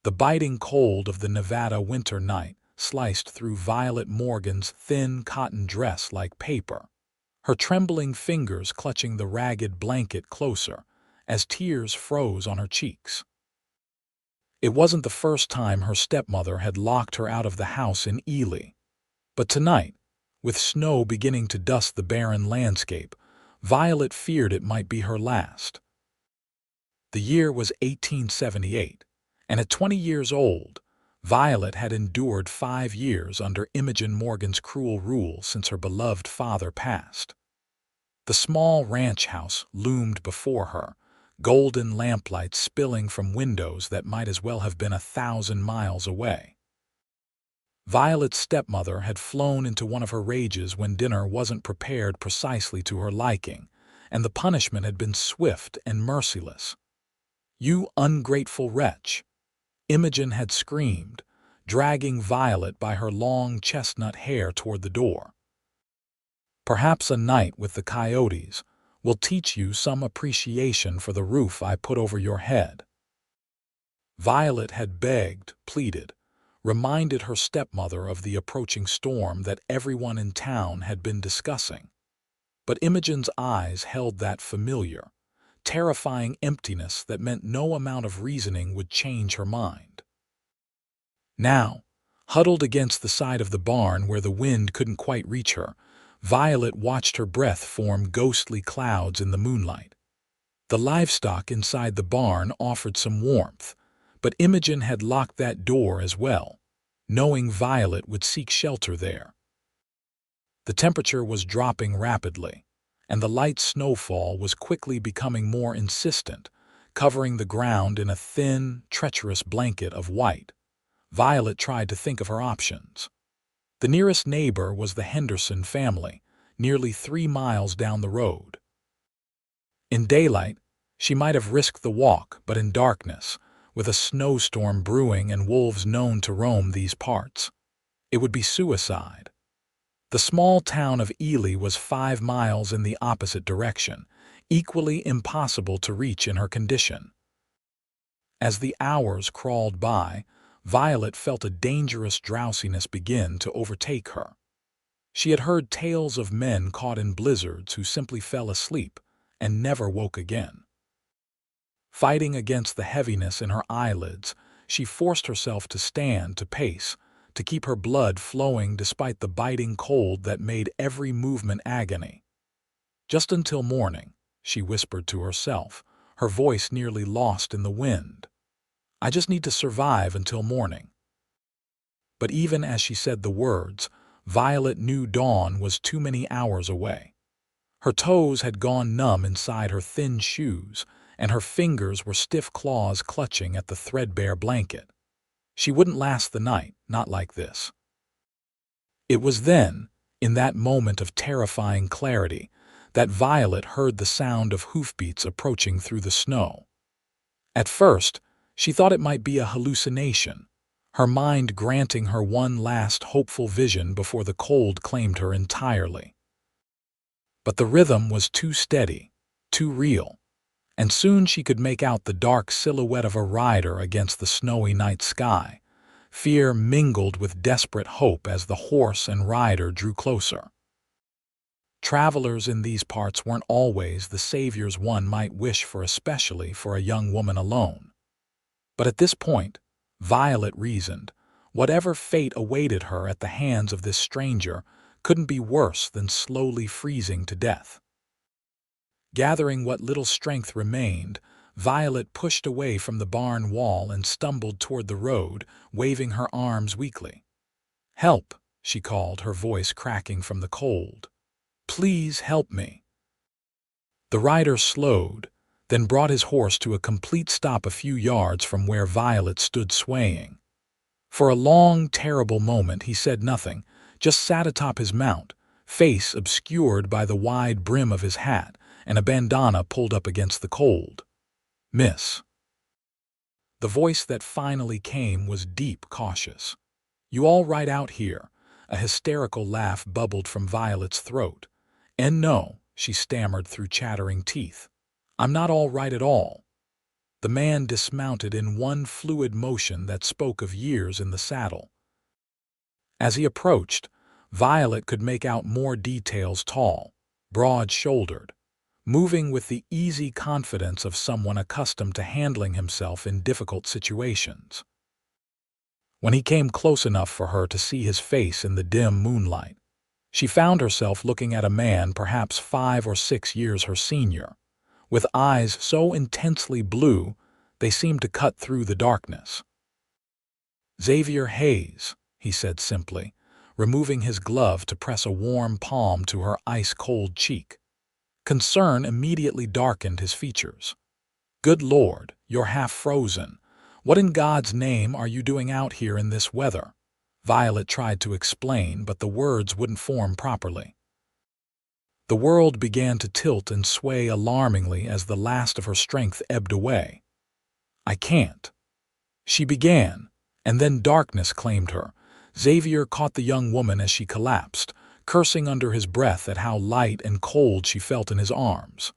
The biting cold of the Nevada winter night sliced through Violet Morgan's thin cotton dress like paper, her trembling fingers clutching the ragged blanket closer as tears froze on her cheeks. It wasn't the first time her stepmother had locked her out of the house in Ely, but tonight, with snow beginning to dust the barren landscape, Violet feared it might be her last. The year was 1878, and at 20 years old, Violet had endured 5 years under Imogen Morgan's cruel rule since her beloved father passed. The small ranch house loomed before her, golden lamplights spilling from windows that might as well have been 1,000 miles away. Violet's stepmother had flown into one of her rages when dinner wasn't prepared precisely to her liking, and the punishment had been swift and merciless. "You ungrateful wretch!" Imogen had screamed, dragging Violet by her long chestnut hair toward the door. "Perhaps a night with the coyotes will teach you some appreciation for the roof I put over your head." Violet had begged, pleaded, reminded her stepmother of the approaching storm that everyone in town had been discussing. But Imogen's eyes held that familiar, terrifying emptiness that meant no amount of reasoning would change her mind. Now, huddled against the side of the barn where the wind couldn't quite reach her, Violet watched her breath form ghostly clouds in the moonlight. The livestock inside the barn offered some warmth, but Imogen had locked that door as well, knowing Violet would seek shelter there. The temperature was dropping rapidly, and the light snowfall was quickly becoming more insistent, covering the ground in a thin, treacherous blanket of white. Violet tried to think of her options. The nearest neighbor was the Henderson family, nearly 3 miles down the road. In daylight, she might have risked the walk, but in darkness, with a snowstorm brewing and wolves known to roam these parts, it would be suicide. The small town of Ely was 5 miles in the opposite direction, equally impossible to reach in her condition. As the hours crawled by, Violet felt a dangerous drowsiness begin to overtake her. She had heard tales of men caught in blizzards who simply fell asleep and never woke again. Fighting against the heaviness in her eyelids, she forced herself to stand, to pace, to keep her blood flowing despite the biting cold that made every movement agony. "Just until morning," she whispered to herself, her voice nearly lost in the wind. "I just need to survive until morning." But even as she said the words, Violet knew dawn was too many hours away. Her toes had gone numb inside her thin shoes, and her fingers were stiff claws clutching at the threadbare blanket. She wouldn't last the night, not like this. It was then, in that moment of terrifying clarity, that Violet heard the sound of hoofbeats approaching through the snow. At first, she thought it might be a hallucination, her mind granting her one last hopeful vision before the cold claimed her entirely. But the rhythm was too steady, too real, and soon she could make out the dark silhouette of a rider against the snowy night sky. Fear mingled with desperate hope as the horse and rider drew closer. Travelers in these parts weren't always the saviors one might wish for, especially for a young woman alone. But at this point, Violet reasoned, whatever fate awaited her at the hands of this stranger couldn't be worse than slowly freezing to death. Gathering what little strength remained, Violet pushed away from the barn wall and stumbled toward the road, waving her arms weakly. "Help!" she called, her voice cracking from the cold. "Please help me." The rider slowed, then brought his horse to a complete stop a few yards from where Violet stood swaying. For a long, terrible moment he said nothing, just sat atop his mount, face obscured by the wide brim of his hat and a bandana pulled up against the cold. "Miss." The voice that finally came was deep, cautious. "You all right out here?" A hysterical laugh bubbled from Violet's throat. "And no," she stammered through chattering teeth, "I'm not all right at all." The man dismounted in one fluid motion that spoke of years in the saddle. As he approached, Violet could make out more details: tall, broad-shouldered, moving with the easy confidence of someone accustomed to handling himself in difficult situations. When he came close enough for her to see his face in the dim moonlight, she found herself looking at a man perhaps 5 or 6 years her senior, with eyes so intensely blue they seemed to cut through the darkness. "Xavier Hayes," he said simply, removing his glove to press a warm palm to her ice-cold cheek. Concern immediately darkened his features. "Good Lord, you're half frozen. What in God's name are you doing out here in this weather?" Violet tried to explain, but the words wouldn't form properly. The world began to tilt and sway alarmingly as the last of her strength ebbed away. "I can't," she began, and then darkness claimed her. Xavier caught the young woman as she collapsed, cursing under his breath at how light and cold she felt in his arms.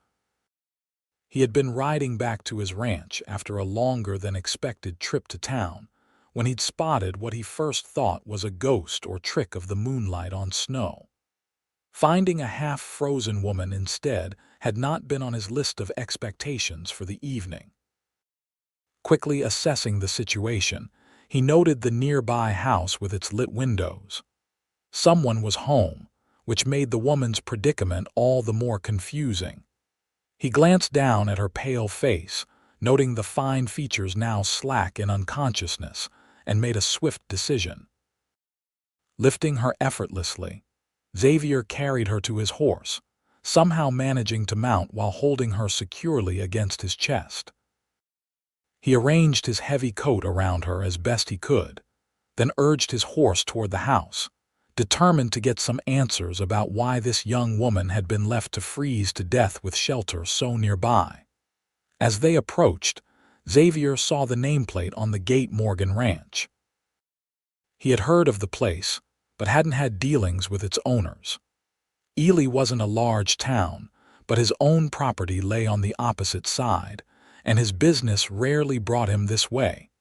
He had been riding back to his ranch after a longer-than-expected trip to town when he'd spotted what he first thought was a ghost or trick of the moonlight on snow. Finding a half-frozen woman instead had not been on his list of expectations for the evening. Quickly assessing the situation, he noted the nearby house with its lit windows. Someone was home, which made the woman's predicament all the more confusing. He glanced down at her pale face, noting the fine features now slack in unconsciousness, and made a swift decision. Lifting her effortlessly, Xavier carried her to his horse, somehow managing to mount while holding her securely against his chest. He arranged his heavy coat around her as best he could, then urged his horse toward the house, determined to get some answers about why this young woman had been left to freeze to death with shelter so nearby. As they approached, Xavier saw the nameplate on the gate Morgan Ranch. He had heard of the place, but hadn't had dealings with its owners. Ely wasn't a large town, but his own property lay on the opposite side, and his business rarely brought him this way.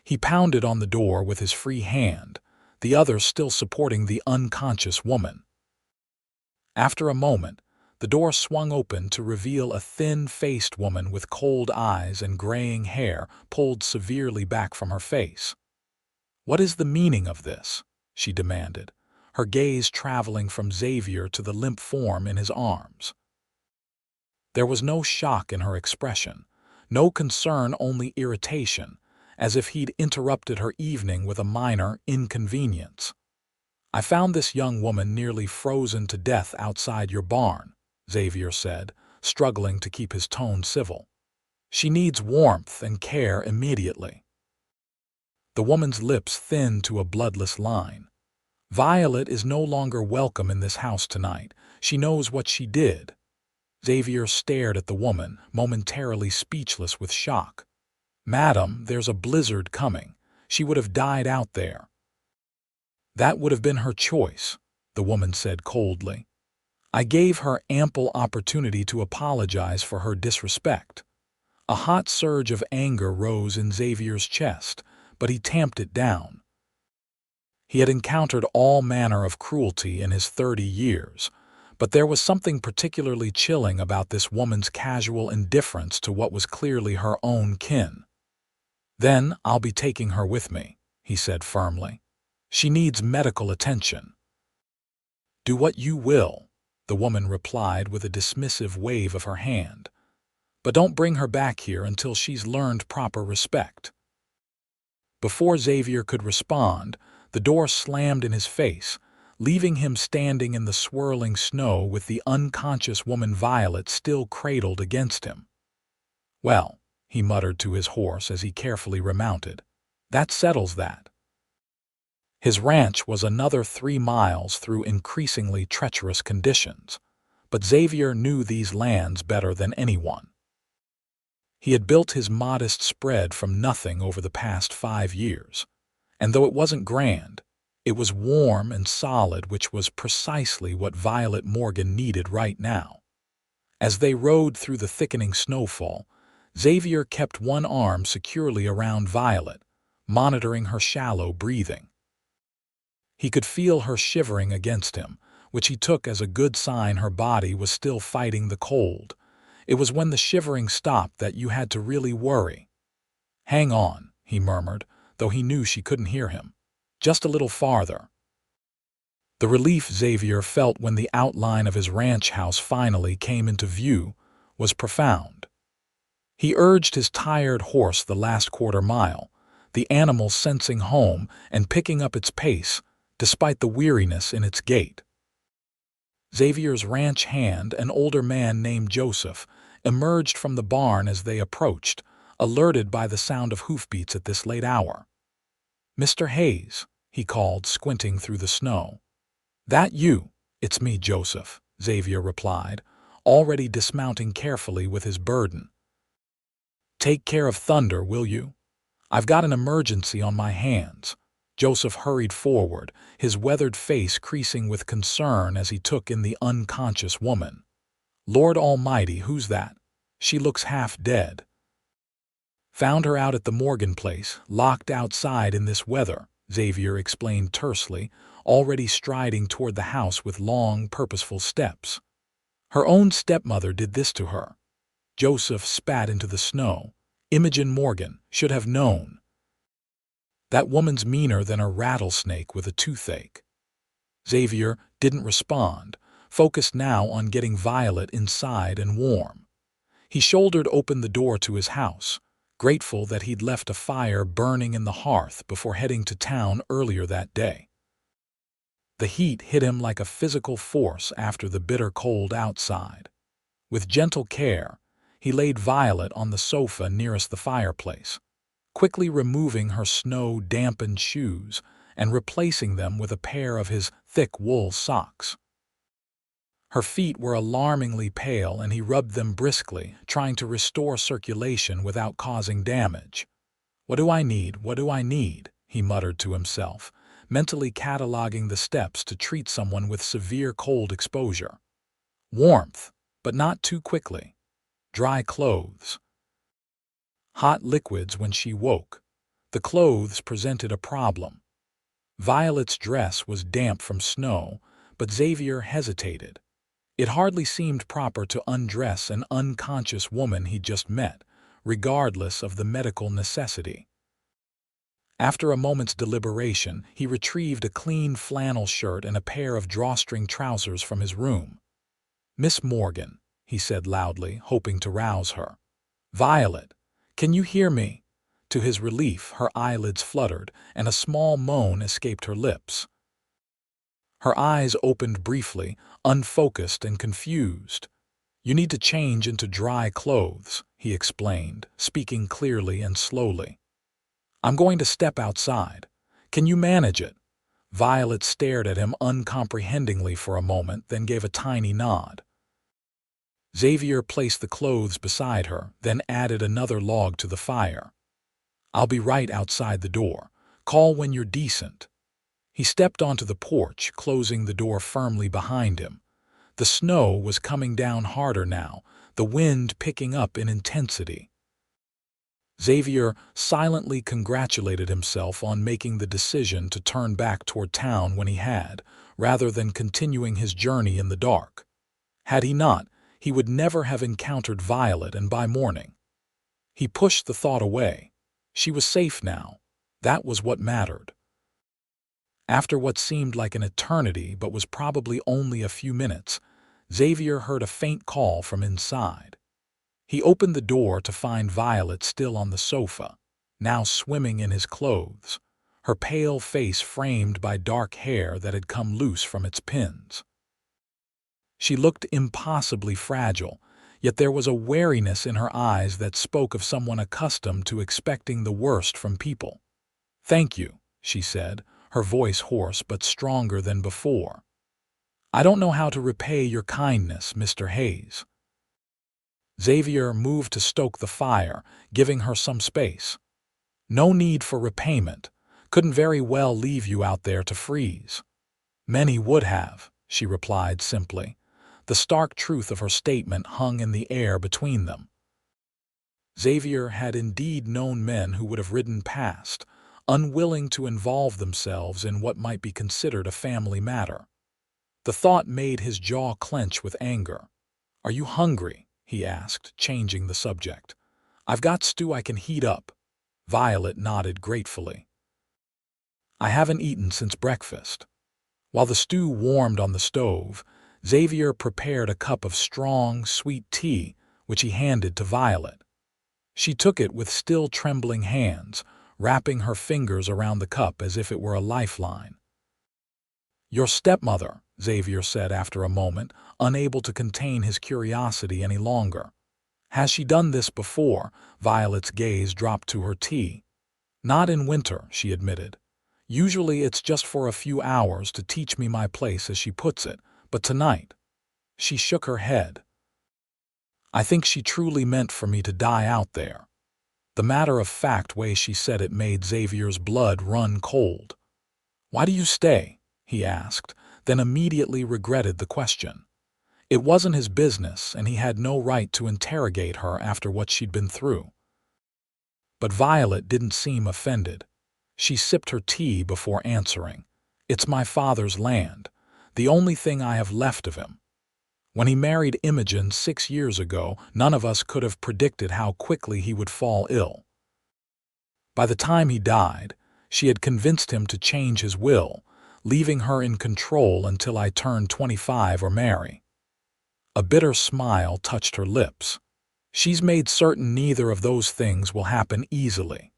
He pounded on the door with his free hand, the other still supporting the unconscious woman. After a moment, the door swung open to reveal a thin-faced woman with cold eyes and graying hair pulled severely back from her face. "What is the meaning of this?" she demanded, her gaze traveling from Xavier to the limp form in his arms. There was no shock in her expression, no concern, only irritation, as if he'd interrupted her evening with a minor inconvenience. "I found this young woman nearly frozen to death outside your barn," Xavier said, struggling to keep his tone civil. "She needs warmth and care immediately." The woman's lips thinned to a bloodless line. "Violet is no longer welcome in this house tonight. She knows what she did." Xavier stared at the woman, momentarily speechless with shock. "Madam, there's a blizzard coming. She would have died out there." "That would have been her choice," the woman said coldly. "I gave her ample opportunity to apologize for her disrespect." A hot surge of anger rose in Xavier's chest, but he tamped it down. He had encountered all manner of cruelty in his 30 years, but there was something particularly chilling about this woman's casual indifference to what was clearly her own kin. "Then I'll be taking her with me," he said firmly. "She needs medical attention." "Do what you will," the woman replied with a dismissive wave of her hand. "But don't bring her back here until she's learned proper respect." Before Xavier could respond, the door slammed in his face, leaving him standing in the swirling snow with the unconscious woman Violet still cradled against him. "Well," he muttered to his horse as he carefully remounted, "that settles that." His ranch was another 3 miles through increasingly treacherous conditions, but Xavier knew these lands better than anyone. He had built his modest spread from nothing over the past 5 years, and though it wasn't grand, it was warm and solid, which was precisely what Violet Morgan needed right now. As they rode through the thickening snowfall, Xavier kept one arm securely around Violet, monitoring her shallow breathing. He could feel her shivering against him, which he took as a good sign her body was still fighting the cold. It was when the shivering stopped that you had to really worry. "Hang on," he murmured, though he knew she couldn't hear him. "Just a little farther." The relief Xavier felt when the outline of his ranch house finally came into view was profound. He urged his tired horse the last quarter-mile, the animal sensing home and picking up its pace, despite the weariness in its gait. Xavier's ranch hand, an older man named Joseph, emerged from the barn as they approached, alerted by the sound of hoofbeats at this late hour. "Mr. Hayes," he called, squinting through the snow. "That you?" "It's me, Joseph," Xavier replied, already dismounting carefully with his burden. "Take care of Thunder, will you? I've got an emergency on my hands." Joseph hurried forward, his weathered face creasing with concern as he took in the unconscious woman. "Lord Almighty, who's that? She looks half dead." "Found her out at the Morgan place, locked outside in this weather," Xavier explained tersely, already striding toward the house with long, purposeful steps. "Her own stepmother did this to her." Joseph spat into the snow. "Imogen Morgan should have known. That woman's meaner than a rattlesnake with a toothache." Xavier didn't respond, focused now on getting Violet inside and warm. He shouldered open the door to his house, grateful that he'd left a fire burning in the hearth before heading to town earlier that day. The heat hit him like a physical force after the bitter cold outside. With gentle care, he laid Violet on the sofa nearest the fireplace, quickly removing her snow-dampened shoes and replacing them with a pair of his thick wool socks. Her feet were alarmingly pale, and he rubbed them briskly, trying to restore circulation without causing damage. "What do I need? What do I need?" he muttered to himself, mentally cataloging the steps to treat someone with severe cold exposure. Warmth, but not too quickly. Dry clothes. Hot liquids when she woke. The clothes presented a problem. Violet's dress was damp from snow, but Xavier hesitated. It hardly seemed proper to undress an unconscious woman he'd just met, regardless of the medical necessity. After a moment's deliberation, he retrieved a clean flannel shirt and a pair of drawstring trousers from his room. "Miss Morgan," he said loudly, hoping to rouse her. "Violet, can you hear me?" To his relief, her eyelids fluttered, and a small moan escaped her lips. Her eyes opened briefly, unfocused and confused. "You need to change into dry clothes," he explained, speaking clearly and slowly. "I'm going to step outside. Can you manage it?" Violet stared at him uncomprehendingly for a moment, then gave a tiny nod. Xavier placed the clothes beside her, then added another log to the fire. "I'll be right outside the door. Call when you're decent." He stepped onto the porch, closing the door firmly behind him. The snow was coming down harder now, the wind picking up in intensity. Xavier silently congratulated himself on making the decision to turn back toward town when he had, rather than continuing his journey in the dark. Had he not, he would never have encountered Violet, and by morning. He pushed the thought away. She was safe now. That was what mattered. After what seemed like an eternity but was probably only a few minutes, Xavier heard a faint call from inside. He opened the door to find Violet still on the sofa, now swimming in his clothes, her pale face framed by dark hair that had come loose from its pins. She looked impossibly fragile, yet there was a wariness in her eyes that spoke of someone accustomed to expecting the worst from people. "Thank you," she said, her voice hoarse but stronger than before. "I don't know how to repay your kindness, Mr. Hayes." Xavier moved to stoke the fire, giving her some space. "No need for repayment. Couldn't very well leave you out there to freeze." "Many would have," she replied simply. The stark truth of her statement hung in the air between them. Xavier had indeed known men who would have ridden past, unwilling to involve themselves in what might be considered a family matter. The thought made his jaw clench with anger. "Are you hungry?" he asked, changing the subject. "I've got stew I can heat up." Violet nodded gratefully. "I haven't eaten since breakfast." While the stew warmed on the stove, Xavier prepared a cup of strong, sweet tea, which he handed to Violet. She took it with still trembling hands, wrapping her fingers around the cup as if it were a lifeline. "Your stepmother," Xavier said after a moment, unable to contain his curiosity any longer. "Has she done this before?" Violet's gaze dropped to her tea. "Not in winter," she admitted. "Usually it's just for a few hours to teach me my place, as she puts it, but tonight—" She shook her head. "I think she truly meant for me to die out there." The matter-of-fact way she said it made Xavier's blood run cold. "Why do you stay?" he asked, then immediately regretted the question. It wasn't his business, and he had no right to interrogate her after what she'd been through. But Violet didn't seem offended. She sipped her tea before answering. "It's my father's land, the only thing I have left of him. When he married Imogen 6 years ago, none of us could have predicted how quickly he would fall ill. By the time he died, she had convinced him to change his will, leaving her in control until I turned 25 or marry." A bitter smile touched her lips. "She's made certain neither of those things will happen easily."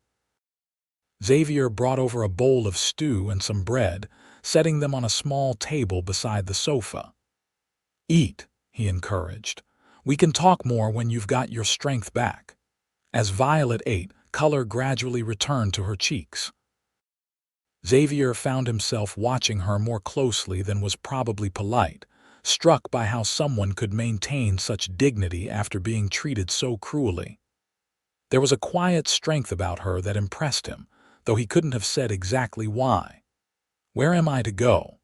Xavier brought over a bowl of stew and some bread, setting them on a small table beside the sofa. "Eat," he encouraged. "We can talk more when you've got your strength back." As Violet ate, color gradually returned to her cheeks. Xavier found himself watching her more closely than was probably polite, struck by how someone could maintain such dignity after being treated so cruelly. There was a quiet strength about her that impressed him, though he couldn't have said exactly why. "Where am I to go?"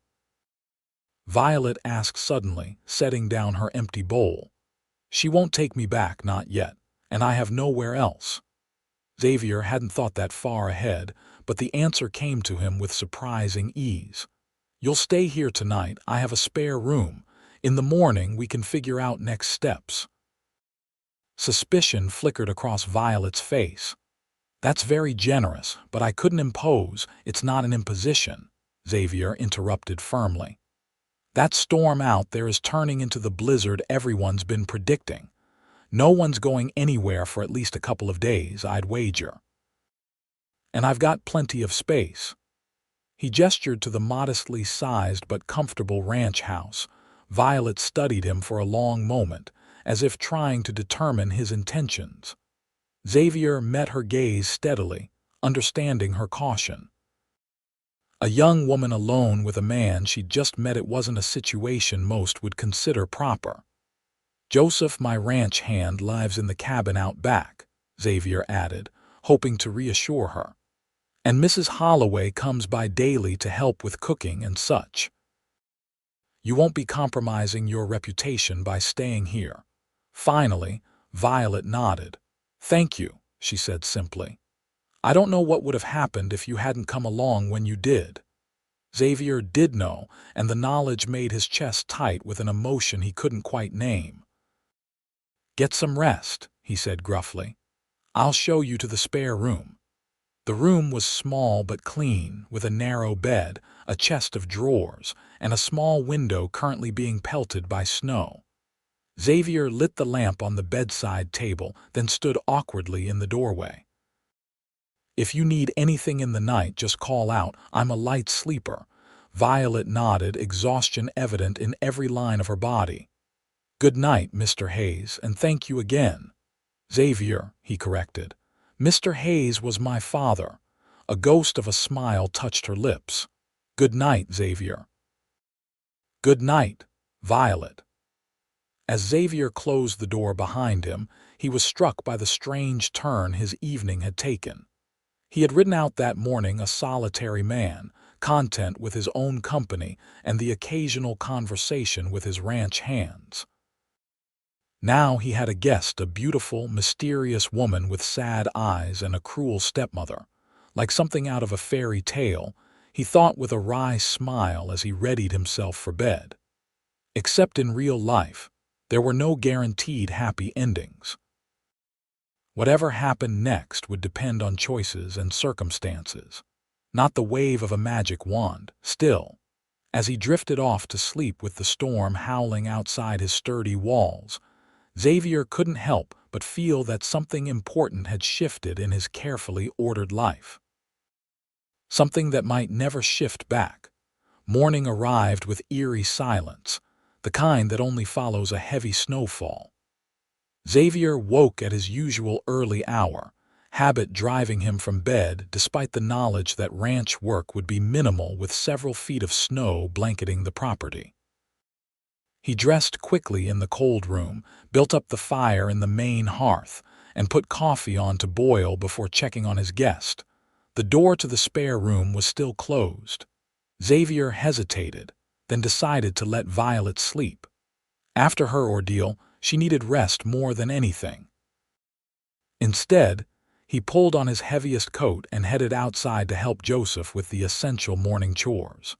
Violet asked suddenly, setting down her empty bowl. "She won't take me back, not yet, and I have nowhere else." Xavier hadn't thought that far ahead, but the answer came to him with surprising ease. "You'll stay here tonight. I have a spare room. In the morning we can figure out next steps." Suspicion flickered across Violet's face. "That's very generous, but I couldn't impose. It's not an imposition," Xavier interrupted firmly. "That storm out there is turning into the blizzard everyone's been predicting. No one's going anywhere for at least a couple of days, I'd wager. And I've got plenty of space." He gestured to the modestly sized but comfortable ranch house. Violet studied him for a long moment, as if trying to determine his intentions. Xavier met her gaze steadily, understanding her caution. A young woman alone with a man she'd just met, it wasn't a situation most would consider proper. "Joseph, my ranch hand, lives in the cabin out back," Xavier added, hoping to reassure her. "And Mrs. Holloway comes by daily to help with cooking and such. You won't be compromising your reputation by staying here." Finally, Violet nodded. "Thank you," she said simply. "I don't know what would have happened if you hadn't come along when you did." Xavier did know, and the knowledge made his chest tight with an emotion he couldn't quite name. "Get some rest," he said gruffly. "I'll show you to the spare room." The room was small but clean, with a narrow bed, a chest of drawers, and a small window currently being pelted by snow. Xavier lit the lamp on the bedside table, then stood awkwardly in the doorway. "If you need anything in the night, just call out. I'm a light sleeper." Violet nodded, exhaustion evident in every line of her body. "Good night, Mr. Hayes, and thank you again." "Xavier," he corrected. "Mr. Hayes was my father." A ghost of a smile touched her lips. "Good night, Xavier." "Good night, Violet." As Xavier closed the door behind him, he was struck by the strange turn his evening had taken. He had ridden out that morning a solitary man, content with his own company and the occasional conversation with his ranch hands. Now he had a guest, a beautiful, mysterious woman with sad eyes and a cruel stepmother. Like something out of a fairy tale, he thought with a wry smile as he readied himself for bed. Except in real life, there were no guaranteed happy endings. Whatever happened next would depend on choices and circumstances, not the wave of a magic wand. Still, as he drifted off to sleep with the storm howling outside his sturdy walls, Xavier couldn't help but feel that something important had shifted in his carefully ordered life. Something that might never shift back. Morning arrived with eerie silence, the kind that only follows a heavy snowfall. Xavier woke at his usual early hour, habit driving him from bed despite the knowledge that ranch work would be minimal with several feet of snow blanketing the property. He dressed quickly in the cold room, built up the fire in the main hearth, and put coffee on to boil before checking on his guest. The door to the spare room was still closed. Xavier hesitated, then decided to let Violet sleep. After her ordeal, she needed rest more than anything. Instead, he pulled on his heaviest coat and headed outside to help Joseph with the essential morning chores.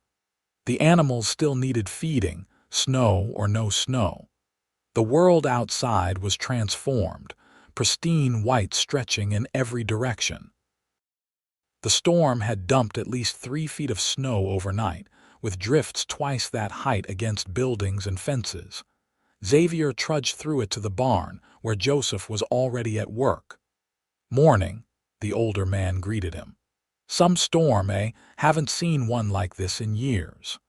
The animals still needed feeding, snow or no snow. The world outside was transformed, pristine white stretching in every direction. The storm had dumped at least 3 feet of snow overnight, with drifts twice that height against buildings and fences. Xavier trudged through it to the barn, where Joseph was already at work. "Morning," the older man greeted him. "Some storm, eh? Haven't seen one like this in years."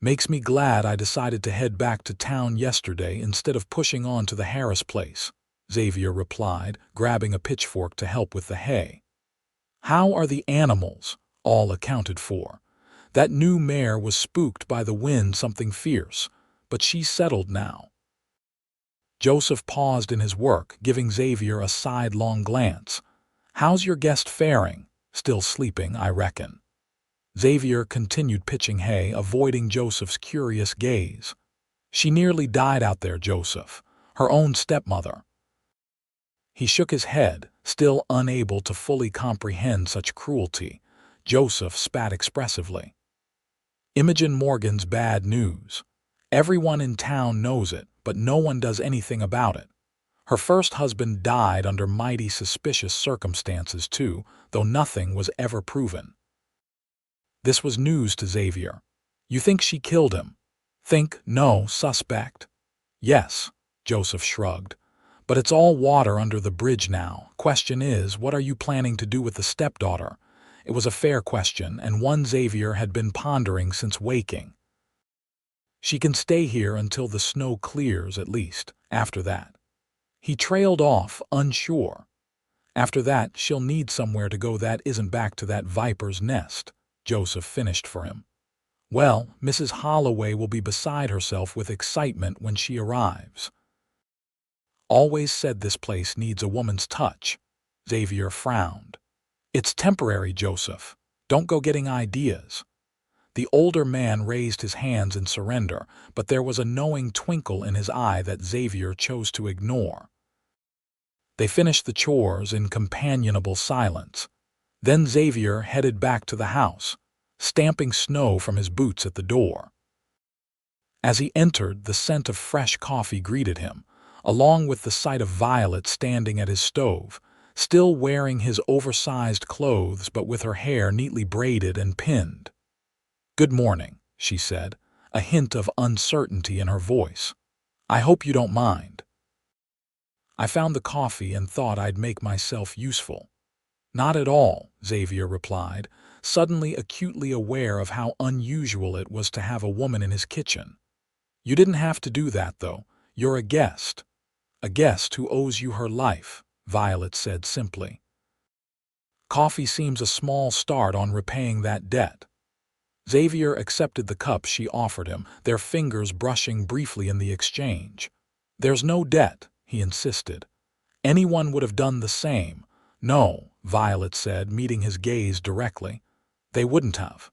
"Makes me glad I decided to head back to town yesterday instead of pushing on to the Harris place," Xavier replied, grabbing a pitchfork to help with the hay. "How are the animals all accounted for? That new mare was spooked by the wind something fierce, but she's settled now." Joseph paused in his work, giving Xavier a sidelong glance. "How's your guest faring? Still sleeping, I reckon." Xavier continued pitching hay, avoiding Joseph's curious gaze. "She nearly died out there, Joseph. Her own stepmother." He shook his head, still unable to fully comprehend such cruelty. Joseph spat expressively. "Imogen Morgan's bad news. Everyone in town knows it, but no one does anything about it. Her first husband died under mighty suspicious circumstances too, though nothing was ever proven." This was news to Xavier. "You think she killed him?" "Think? No. Suspect." "Yes," Joseph shrugged. "But it's all water under the bridge now. Question is, what are you planning to do with the stepdaughter?" It was a fair question, and one Xavier had been pondering since waking. "She can stay here until the snow clears, at least. After that." He trailed off, unsure. "After that, she'll need somewhere to go that isn't back to that viper's nest," Joseph finished for him. "Well, Mrs. Holloway will be beside herself with excitement when she arrives." "Always said this place needs a woman's touch." Xavier frowned. "It's temporary, Joseph. Don't go getting ideas." The older man raised his hands in surrender, but there was a knowing twinkle in his eye that Xavier chose to ignore. They finished the chores in companionable silence. Then Xavier headed back to the house, stamping snow from his boots at the door. As he entered, the scent of fresh coffee greeted him, along with the sight of Violet standing at his stove, still wearing his oversized clothes but with her hair neatly braided and pinned. "Good morning," she said, a hint of uncertainty in her voice. "I hope you don't mind." "I found the coffee and thought I'd make myself useful." "Not at all," Xavier replied, suddenly acutely aware of how unusual it was to have a woman in his kitchen. "You didn't have to do that, though. You're a guest." "A guest who owes you her life," Violet said simply. "Coffee seems a small start on repaying that debt." Xavier accepted the cup she offered him, their fingers brushing briefly in the exchange. "There's no debt," he insisted. "Anyone would have done the same." "No," Violet said, meeting his gaze directly. "They wouldn't have."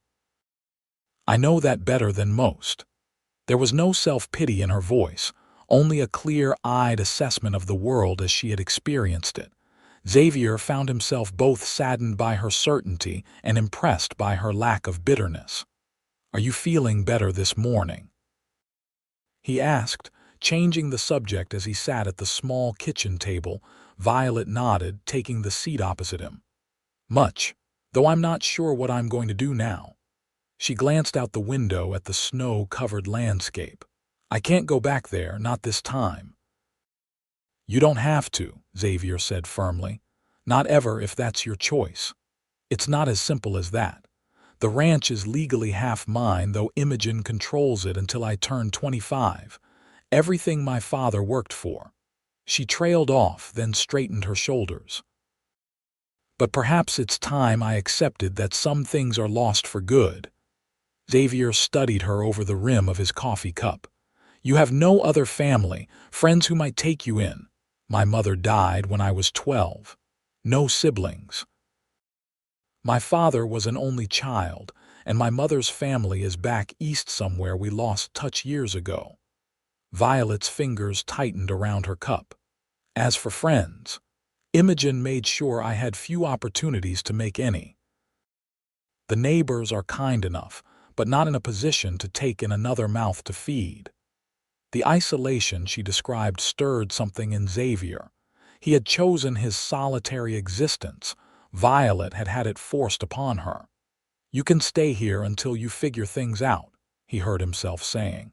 "I know that better than most." There was no self-pity in her voice, only a clear-eyed assessment of the world as she had experienced it. Xavier found himself both saddened by her certainty and impressed by her lack of bitterness. "Are you feeling better this morning?" he asked, changing the subject as he sat at the small kitchen table. Violet nodded, taking the seat opposite him. "Much, though I'm not sure what I'm going to do now." She glanced out the window at the snow-covered landscape. "I can't go back there, not this time." "You don't have to," Xavier said firmly. "Not ever if that's your choice. It's not as simple as that. The ranch is legally half mine, though Imogen controls it until I turn 25. Everything my father worked for." She trailed off, then straightened her shoulders. "But perhaps it's time I accepted that some things are lost for good." Xavier studied her over the rim of his coffee cup. "You have no other family, friends who might take you in. My mother died when I was 12. No siblings. My father was an only child, and my mother's family is back east somewhere we lost touch years ago." Violet's fingers tightened around her cup. "As for friends, Imogen made sure I had few opportunities to make any. The neighbors are kind enough, but not in a position to take in another mouth to feed." The isolation she described stirred something in Xavier. He had chosen his solitary existence. Violet had had it forced upon her. "You can stay here until you figure things out," he heard himself saying.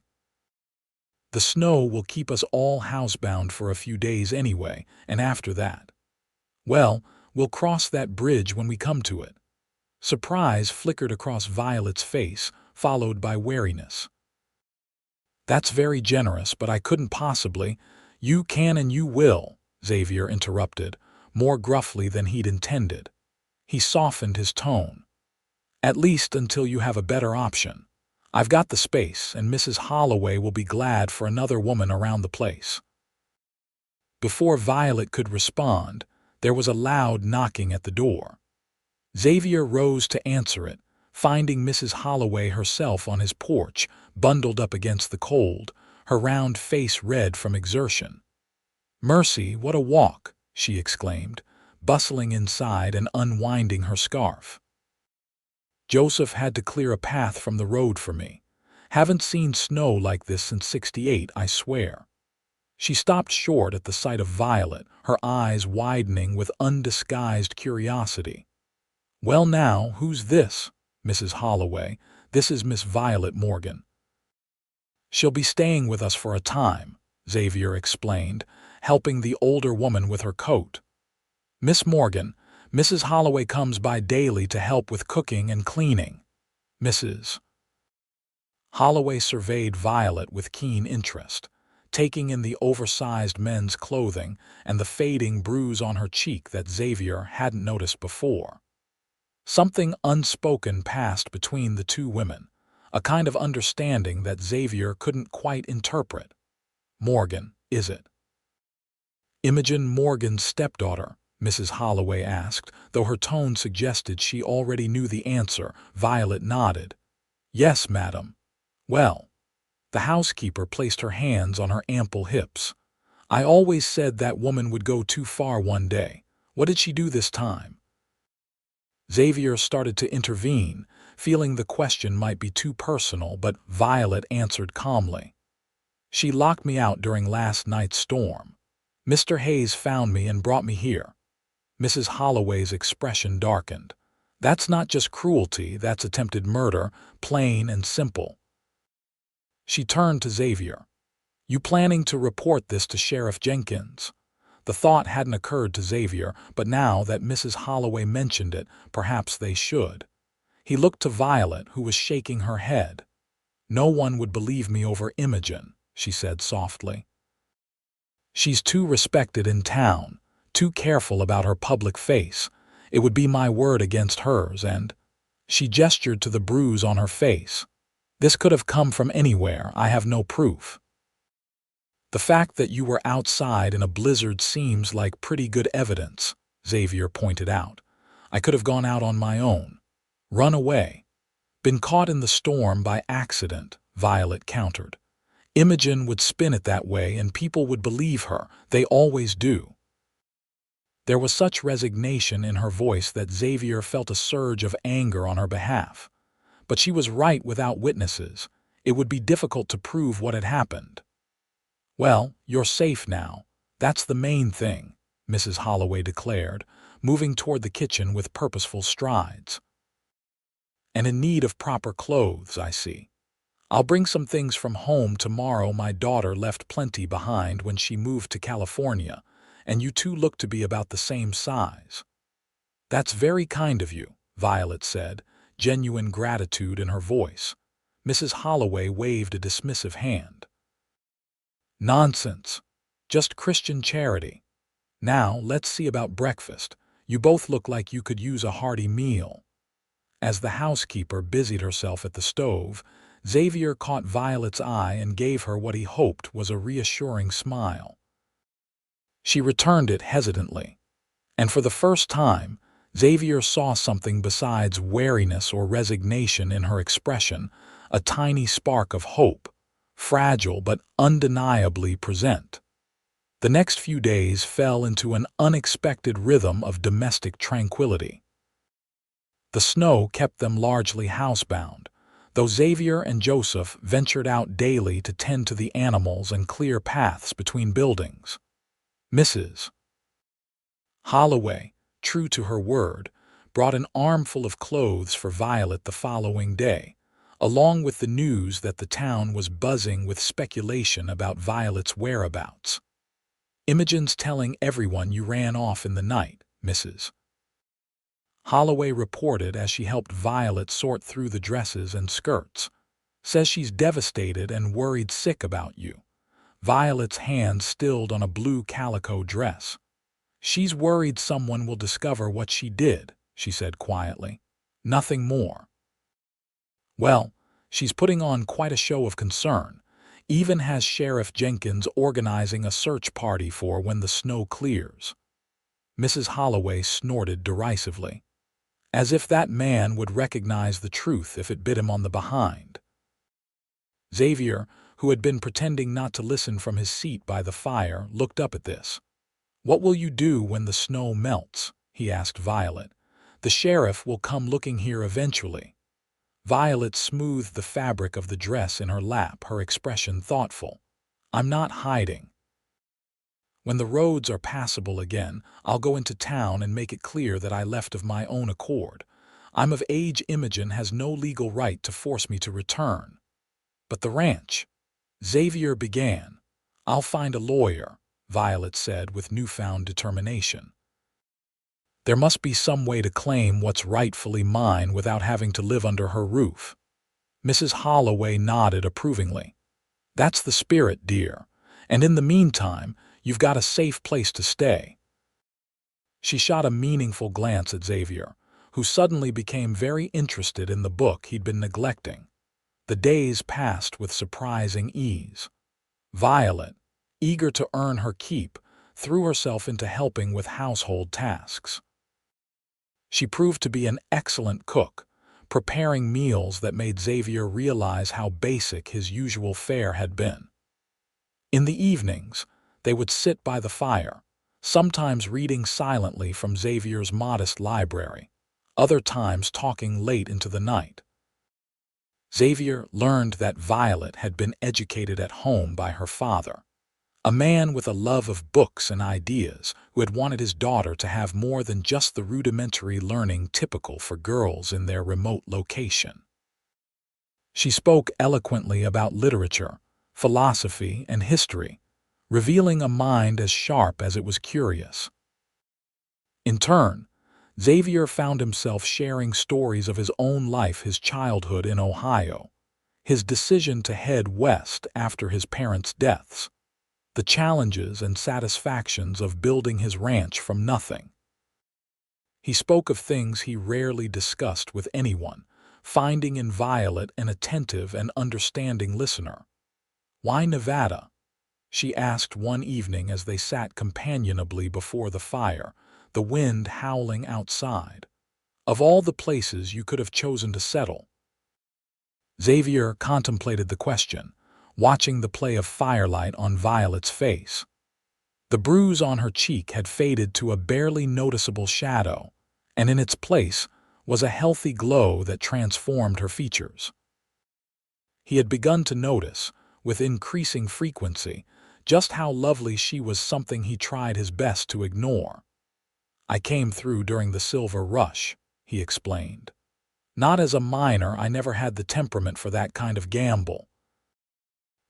"The snow will keep us all housebound for a few days anyway, and after that, well, we'll cross that bridge when we come to it." Surprise flickered across Violet's face, followed by wariness. "That's very generous, but I couldn't possibly—" "You can and you will," Xavier interrupted, more gruffly than he'd intended. He softened his tone. "At least until you have a better option. I've got the space, and Mrs. Holloway will be glad for another woman around the place." Before Violet could respond, there was a loud knocking at the door. Xavier rose to answer it, finding Mrs. Holloway herself on his porch, bundled up against the cold, her round face red from exertion. "Mercy, what a walk!" she exclaimed, bustling inside and unwinding her scarf. "Joseph had to clear a path from the road for me. Haven't seen snow like this since '68, I swear." She stopped short at the sight of Violet, her eyes widening with undisguised curiosity. "Well now, who's this, Mrs. Holloway?" "This is Miss Violet Morgan. She'll be staying with us for a time," Xavier explained, helping the older woman with her coat. "Miss Morgan, Mrs. Holloway comes by daily to help with cooking and cleaning." Mrs. Holloway surveyed Violet with keen interest, taking in the oversized men's clothing and the fading bruise on her cheek that Xavier hadn't noticed before. Something unspoken passed between the two women, a kind of understanding that Xavier couldn't quite interpret. "Morgan, is it?" "Imogen Morgan's stepdaughter?" Mrs. Holloway asked, though her tone suggested she already knew the answer. Violet nodded. "Yes, madam." "Well." The housekeeper placed her hands on her ample hips. "I always said that woman would go too far one day. What did she do this time?" Xavier started to intervene, feeling the question might be too personal, but Violet answered calmly. "She locked me out during last night's storm. Mr. Hayes found me and brought me here." Mrs. Holloway's expression darkened. "That's not just cruelty, that's attempted murder, plain and simple." She turned to Xavier. "You planning to report this to Sheriff Jenkins?" The thought hadn't occurred to Xavier, but now that Mrs. Holloway mentioned it, perhaps they should. He looked to Violet, who was shaking her head. "No one would believe me over Imogen," she said softly. "She's too respected in town, too careful about her public face. It would be my word against hers, and—" She gestured to the bruise on her face. "This could have come from anywhere, I have no proof." "The fact that you were outside in a blizzard seems like pretty good evidence," Xavier pointed out. "I could have gone out on my own. Run away. Been caught in the storm by accident," Violet countered. Imogen would spin it that way and people would believe her. They always do. There was such resignation in her voice that Xavier felt a surge of anger on her behalf. But she was right without witnesses. It would be difficult to prove what had happened. "Well, you're safe now. That's the main thing," Mrs. Holloway declared, moving toward the kitchen with purposeful strides. "And in need of proper clothes, I see. I'll bring some things from home tomorrow. My daughter left plenty behind when she moved to California, and you two look to be about the same size." "That's very kind of you," Violet said, genuine gratitude in her voice. Mrs. Holloway waved a dismissive hand. "Nonsense. Just Christian charity. Now, let's see about breakfast. You both look like you could use a hearty meal." As the housekeeper busied herself at the stove, Xavier caught Violet's eye and gave her what he hoped was a reassuring smile. She returned it hesitantly, and for the first time, Xavier saw something besides wariness or resignation in her expression, a tiny spark of hope, fragile but undeniably present. The next few days fell into an unexpected rhythm of domestic tranquility. The snow kept them largely housebound, though Xavier and Joseph ventured out daily to tend to the animals and clear paths between buildings. Mrs. Holloway, true to her word, brought an armful of clothes for Violet the following day, along with the news that the town was buzzing with speculation about Violet's whereabouts. "Imogen's telling everyone you ran off in the night," Mrs. Holloway reported as she helped Violet sort through the dresses and skirts. "Says she's devastated and worried sick about you." Violet's hand stilled on a blue calico dress. "She's worried someone will discover what she did," she said quietly. "Nothing more." "Well, she's putting on quite a show of concern. Even has Sheriff Jenkins organizing a search party for when the snow clears." Mrs. Holloway snorted derisively. As if that man would recognize the truth if it bit him on the behind. Xavier, who had been pretending not to listen from his seat by the fire, looked up at this. "What will you do when the snow melts?" he asked Violet. "The sheriff will come looking here eventually." Violet smoothed the fabric of the dress in her lap, her expression thoughtful. "I'm not hiding. When the roads are passable again, I'll go into town and make it clear that I left of my own accord. I'm of age. Imogen has no legal right to force me to return." "But the ranch," Xavier began. "I'll find a lawyer," Violet said with newfound determination. "There must be some way to claim what's rightfully mine without having to live under her roof." Mrs. Holloway nodded approvingly. "That's the spirit, dear. And in the meantime, you've got a safe place to stay." She shot a meaningful glance at Xavier, who suddenly became very interested in the book he'd been neglecting. The days passed with surprising ease. Violet, eager to earn her keep, threw herself into helping with household tasks. She proved to be an excellent cook, preparing meals that made Xavier realize how basic his usual fare had been. In the evenings, they would sit by the fire, sometimes reading silently from Xavier's modest library, other times talking late into the night. Xavier learned that Violet had been educated at home by her father, a man with a love of books and ideas who had wanted his daughter to have more than just the rudimentary learning typical for girls in their remote location. She spoke eloquently about literature, philosophy, and history, revealing a mind as sharp as it was curious. In turn, Xavier found himself sharing stories of his own life, his childhood in Ohio, his decision to head west after his parents' deaths, the challenges and satisfactions of building his ranch from nothing. He spoke of things he rarely discussed with anyone, finding in Violet an attentive and understanding listener. "Why Nevada?" she asked one evening as they sat companionably before the fire, the wind howling outside. "Of all the places you could have chosen to settle." Xavier contemplated the question, watching the play of firelight on Violet's face. The bruise on her cheek had faded to a barely noticeable shadow, and in its place was a healthy glow that transformed her features. He had begun to notice, with increasing frequency, just how lovely she was, something he tried his best to ignore. "I came through during the silver rush," he explained. "Not as a miner, I never had the temperament for that kind of gamble.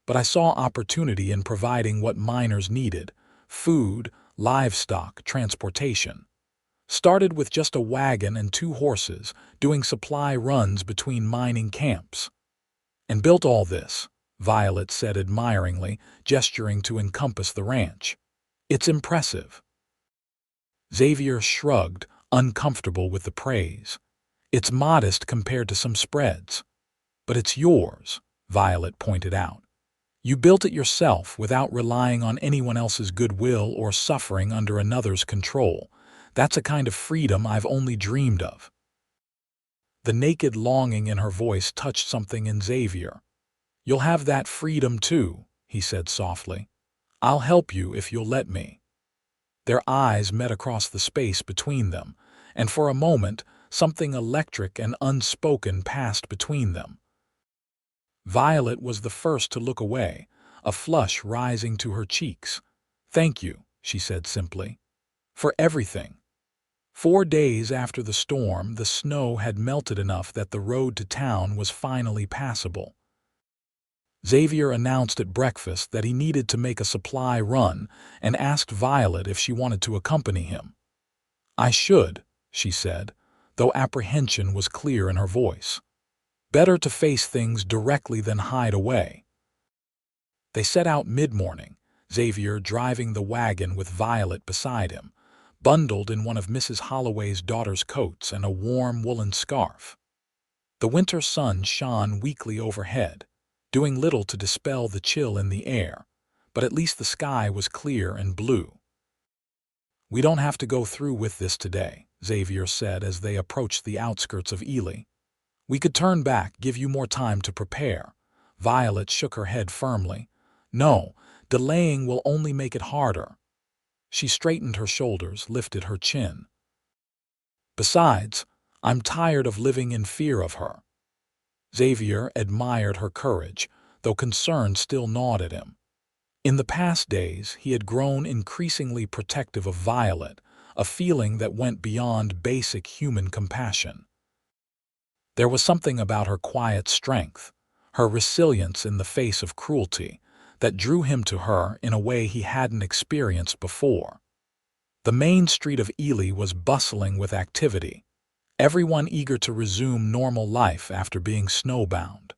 But I saw opportunity in providing what miners needed: food, livestock, transportation. Started with just a wagon and 2 horses, doing supply runs between mining camps. And built all this," Violet said admiringly, gesturing to encompass the ranch. "It's impressive." Xavier shrugged, uncomfortable with the praise. "It's modest compared to some spreads." "But it's yours," Violet pointed out. "You built it yourself without relying on anyone else's goodwill or suffering under another's control. That's a kind of freedom I've only dreamed of." The naked longing in her voice touched something in Xavier. "You'll have that freedom too," he said softly. "I'll help you if you'll let me." Their eyes met across the space between them, and for a moment something electric and unspoken passed between them. Violet was the first to look away, a flush rising to her cheeks. "Thank you," she said simply. "For everything." 4 days after the storm, the snow had melted enough that the road to town was finally passable. Xavier announced at breakfast that he needed to make a supply run and asked Violet if she wanted to accompany him. "I should," she said, though apprehension was clear in her voice. "Better to face things directly than hide away." They set out mid-morning, Xavier driving the wagon with Violet beside him, bundled in one of Mrs. Holloway's daughter's coats and a warm woolen scarf. The winter sun shone weakly overhead, doing little to dispel the chill in the air, but at least the sky was clear and blue. "We don't have to go through with this today," Xavier said as they approached the outskirts of Ely. "We could turn back, give you more time to prepare." Violet shook her head firmly. "No, delaying will only make it harder." She straightened her shoulders, lifted her chin. "Besides, I'm tired of living in fear of her." Xavier admired her courage, though concern still gnawed at him. In the past days, he had grown increasingly protective of Violet, a feeling that went beyond basic human compassion. There was something about her quiet strength, her resilience in the face of cruelty, that drew him to her in a way he hadn't experienced before. The main street of Ely was bustling with activity, everyone eager to resume normal life after being snowbound.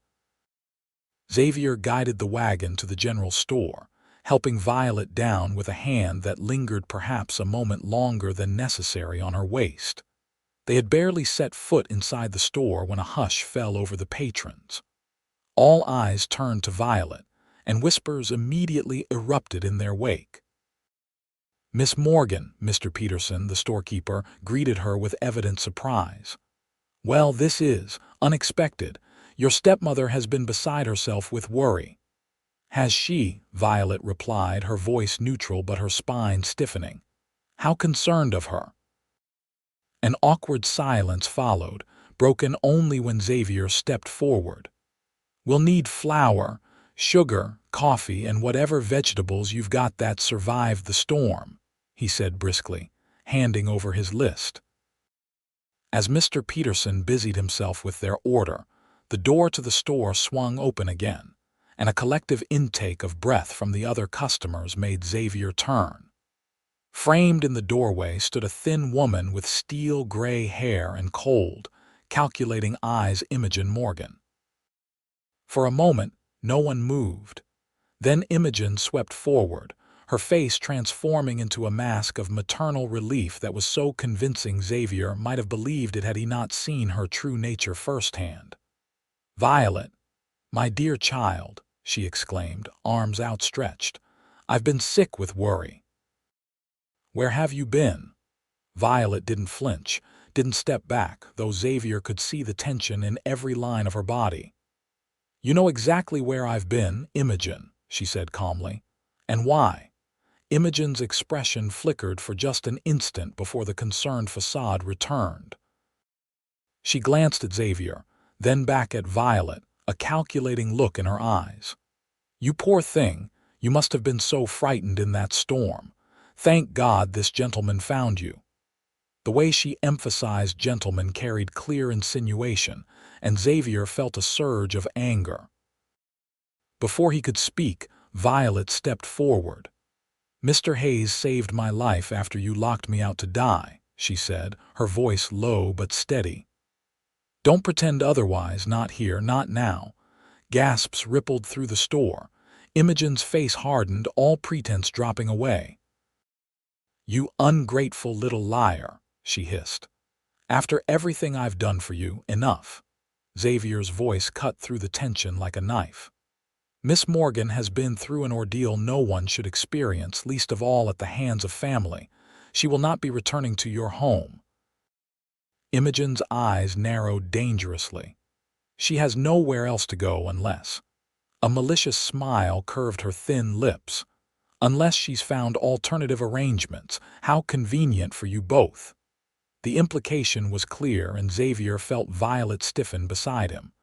Xavier guided the wagon to the general store, helping Violet down with a hand that lingered perhaps a moment longer than necessary on her waist. They had barely set foot inside the store when a hush fell over the patrons. All eyes turned to Violet, and whispers immediately erupted in their wake. "Miss Morgan," Mr. Peterson, the storekeeper, greeted her with evident surprise. "Well, this is unexpected. Your stepmother has been beside herself with worry." "Has she?" Violet replied, her voice neutral but her spine stiffening. "How concerned of her?" An awkward silence followed, broken only when Xavier stepped forward. "We'll need flour, sugar, coffee, and whatever vegetables you've got that survived the storm," he said briskly, handing over his list. As Mr. Peterson busied himself with their order, the door to the store swung open again, and a collective intake of breath from the other customers made Xavier turn. Framed in the doorway stood a thin woman with steel-gray hair and cold, calculating eyes. Imogen Morgan. For a moment, no one moved. Then Imogen swept forward, her face transforming into a mask of maternal relief that was so convincing Xavier might have believed it had he not seen her true nature firsthand. "Violet, my dear child," she exclaimed, arms outstretched, "I've been sick with worry." "Where have you been?" Violet didn't flinch, didn't step back, though Xavier could see the tension in every line of her body. You know exactly where I've been, Imogen, she said calmly. And why? Imogen's expression flickered for just an instant before the concerned facade returned. She glanced at Xavier, then back at Violet, a calculating look in her eyes. You poor thing, you must have been so frightened in that storm. Thank God this gentleman found you. The way she emphasized gentleman carried clear insinuation, and Xavier felt a surge of anger. Before he could speak, Violet stepped forward. Mr. Hayes saved my life after you locked me out to die, she said, her voice low but steady. Don't pretend otherwise, not here, not now. Gasps rippled through the store. Imogen's face hardened, all pretense dropping away. You ungrateful little liar, she hissed. After everything I've done for you, enough. Xavier's voice cut through the tension like a knife. Miss Morgan has been through an ordeal no one should experience, least of all at the hands of family. She will not be returning to your home. Imogen's eyes narrowed dangerously. She has nowhere else to go unless. A malicious smile curved her thin lips. Unless she's found alternative arrangements, how convenient for you both. The implication was clear, and Xavier felt Violet stiffen beside him.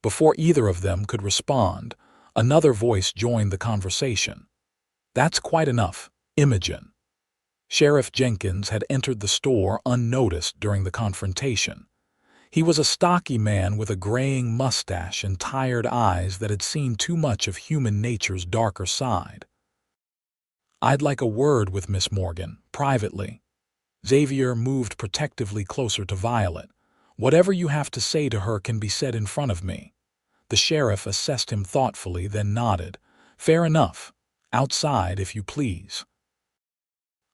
Before either of them could respond, another voice joined the conversation. That's quite enough, Imogen. Sheriff Jenkins had entered the store unnoticed during the confrontation. He was a stocky man with a graying mustache and tired eyes that had seen too much of human nature's darker side. I'd like a word with Miss Morgan, privately. Xavier moved protectively closer to Violet. Whatever you have to say to her can be said in front of me. The sheriff assessed him thoughtfully, then nodded. Fair enough. Outside, if you please.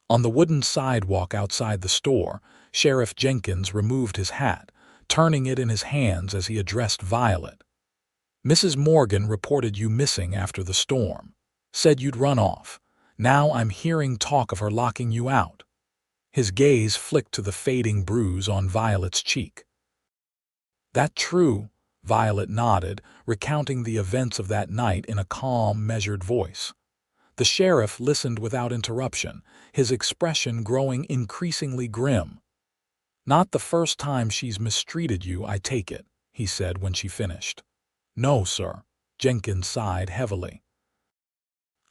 On the wooden sidewalk outside the store, Sheriff Jenkins removed his hat, turning it in his hands as he addressed Violet. Mrs. Morgan reported you missing after the storm. Said you'd run off. Now I'm hearing talk of her locking you out. His gaze flicked to the fading bruise on Violet's cheek. That true? Violet nodded, recounting the events of that night in a calm, measured voice. The sheriff listened without interruption, his expression growing increasingly grim. Not the first time she's mistreated you, I take it, he said when she finished. No, sir. Jenkins sighed heavily.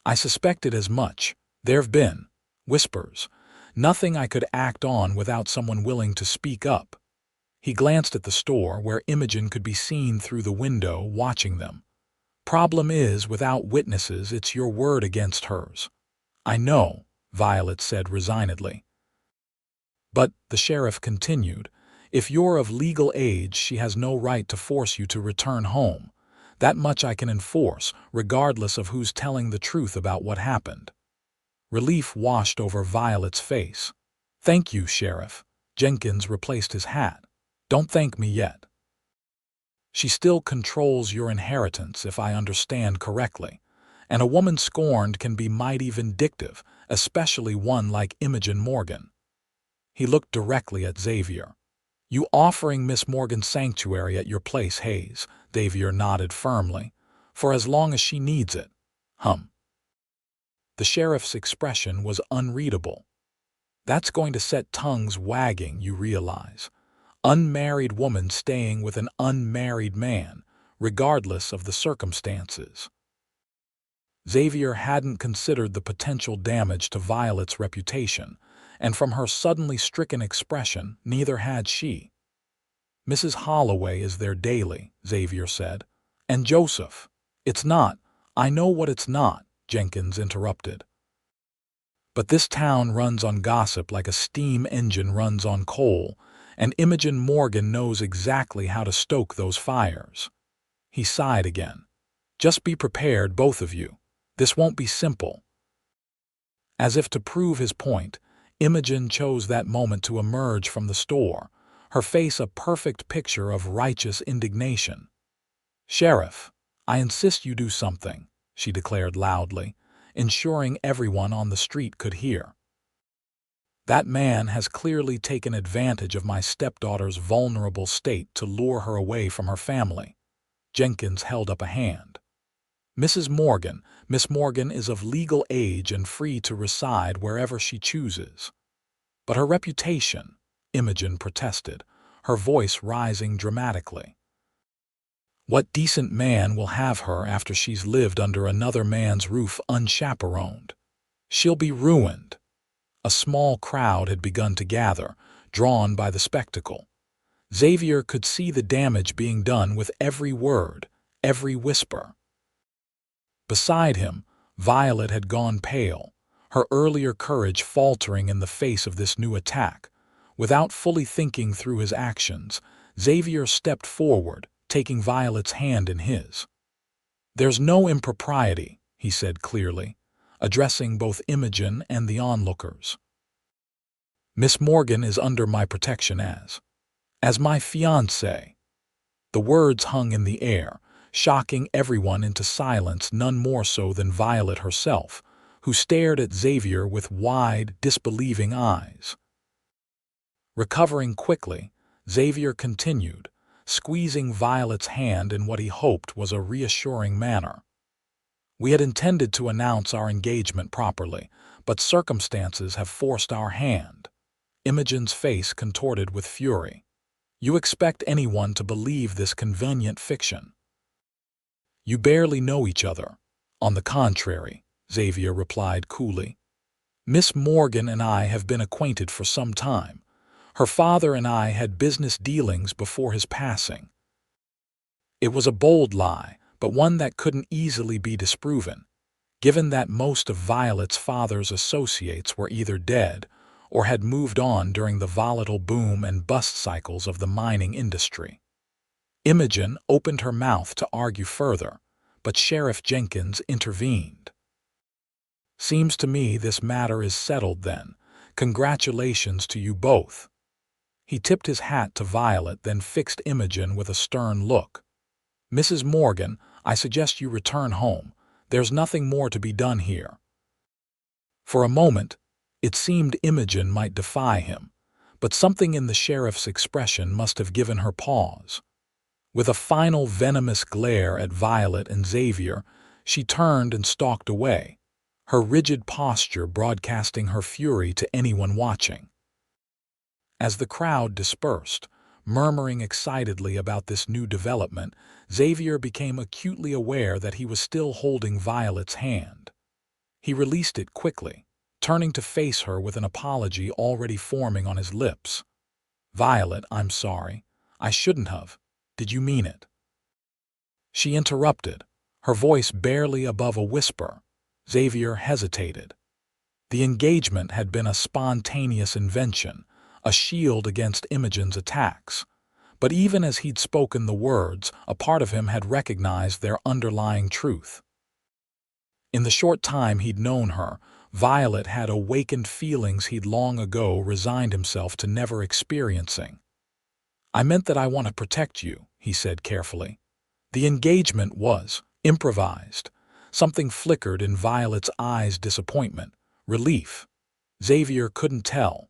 I suspected as much. There've been whispers. Nothing I could act on without someone willing to speak up. He glanced at the store where Imogen could be seen through the window watching them. Problem is, without witnesses, it's your word against hers. I know, Violet said resignedly. But, the sheriff continued, if you're of legal age, she has no right to force you to return home. That much I can enforce, regardless of who's telling the truth about what happened. Relief washed over Violet's face. Thank you, Sheriff. Jenkins replaced his hat. Don't thank me yet. She still controls your inheritance, if I understand correctly. And a woman scorned can be mighty vindictive, especially one like Imogen Morgan. He looked directly at Xavier. You offering Miss Morgan sanctuary at your place, Hayes? Xavier nodded firmly. For as long as she needs it. The sheriff's expression was unreadable. That's going to set tongues wagging, you realize. Unmarried woman staying with an unmarried man, regardless of the circumstances. Xavier hadn't considered the potential damage to Violet's reputation, and from her suddenly stricken expression, neither had she. Mrs. Holloway is there daily, Xavier said. And Joseph. It's not. I know what it's not, Jenkins interrupted. But this town runs on gossip like a steam engine runs on coal, and Imogen Morgan knows exactly how to stoke those fires. He sighed again. Just be prepared, both of you. This won't be simple. As if to prove his point, Imogen chose that moment to emerge from the store, her face a perfect picture of righteous indignation. Sheriff, I insist you do something, she declared loudly, ensuring everyone on the street could hear. That man has clearly taken advantage of my stepdaughter's vulnerable state to lure her away from her family. Jenkins held up a hand. Miss Morgan is of legal age and free to reside wherever she chooses. But her reputation, Imogen protested, her voice rising dramatically. What decent man will have her after she's lived under another man's roof unchaperoned? She'll be ruined. A small crowd had begun to gather, drawn by the spectacle. Xavier could see the damage being done with every word, every whisper. Beside him, Violet had gone pale, her earlier courage faltering in the face of this new attack. Without fully thinking through his actions, Xavier stepped forward, taking Violet's hand in his. "There's no impropriety," he said clearly, addressing both Imogen and the onlookers. "Miss Morgan is under my protection as my fiancée." The words hung in the air, shocking everyone into silence, none more so than Violet herself, who stared at Xavier with wide, disbelieving eyes. Recovering quickly, Xavier continued, squeezing Violet's hand in what he hoped was a reassuring manner. "We had intended to announce our engagement properly, but circumstances have forced our hand." Imogen's face contorted with fury. "You expect anyone to believe this convenient fiction? You barely know each other." "On the contrary," Xavier replied coolly. "Miss Morgan and I have been acquainted for some time. Her father and I had business dealings before his passing." It was a bold lie, but one that couldn't easily be disproven, given that most of Violet's father's associates were either dead or had moved on during the volatile boom and bust cycles of the mining industry. Imogen opened her mouth to argue further, but Sheriff Jenkins intervened. "Seems to me this matter is settled then. Congratulations to you both." He tipped his hat to Violet, then fixed Imogen with a stern look. "Mrs. Morgan, I suggest you return home. There's nothing more to be done here." For a moment, it seemed Imogen might defy him, but something in the sheriff's expression must have given her pause. With a final venomous glare at Violet and Xavier, she turned and stalked away, her rigid posture broadcasting her fury to anyone watching. As the crowd dispersed, murmuring excitedly about this new development, Xavier became acutely aware that he was still holding Violet's hand. He released it quickly, turning to face her with an apology already forming on his lips. "Violet, I'm sorry. I shouldn't have. Did you mean it?" She interrupted, her voice barely above a whisper. Xavier hesitated. The engagement had been a spontaneous invention, a shield against Imogen's attacks. But even as he'd spoken the words, a part of him had recognized their underlying truth. In the short time he'd known her, Violet had awakened feelings he'd long ago resigned himself to never experiencing. "I meant that I want to protect you," he said carefully. "The engagement was improvised." Something flickered in Violet's eyes, disappointment, relief. Xavier couldn't tell.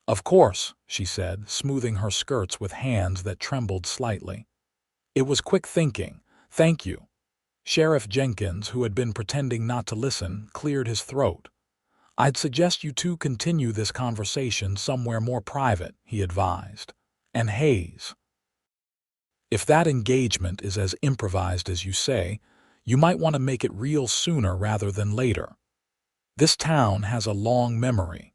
"Of course," she said, smoothing her skirts with hands that trembled slightly. "It was quick thinking. Thank you." Sheriff Jenkins, who had been pretending not to listen, cleared his throat. "I'd suggest you two continue this conversation somewhere more private," he advised. "And Hayes, if that engagement is as improvised as you say, you might want to make it real sooner rather than later. This town has a long memory."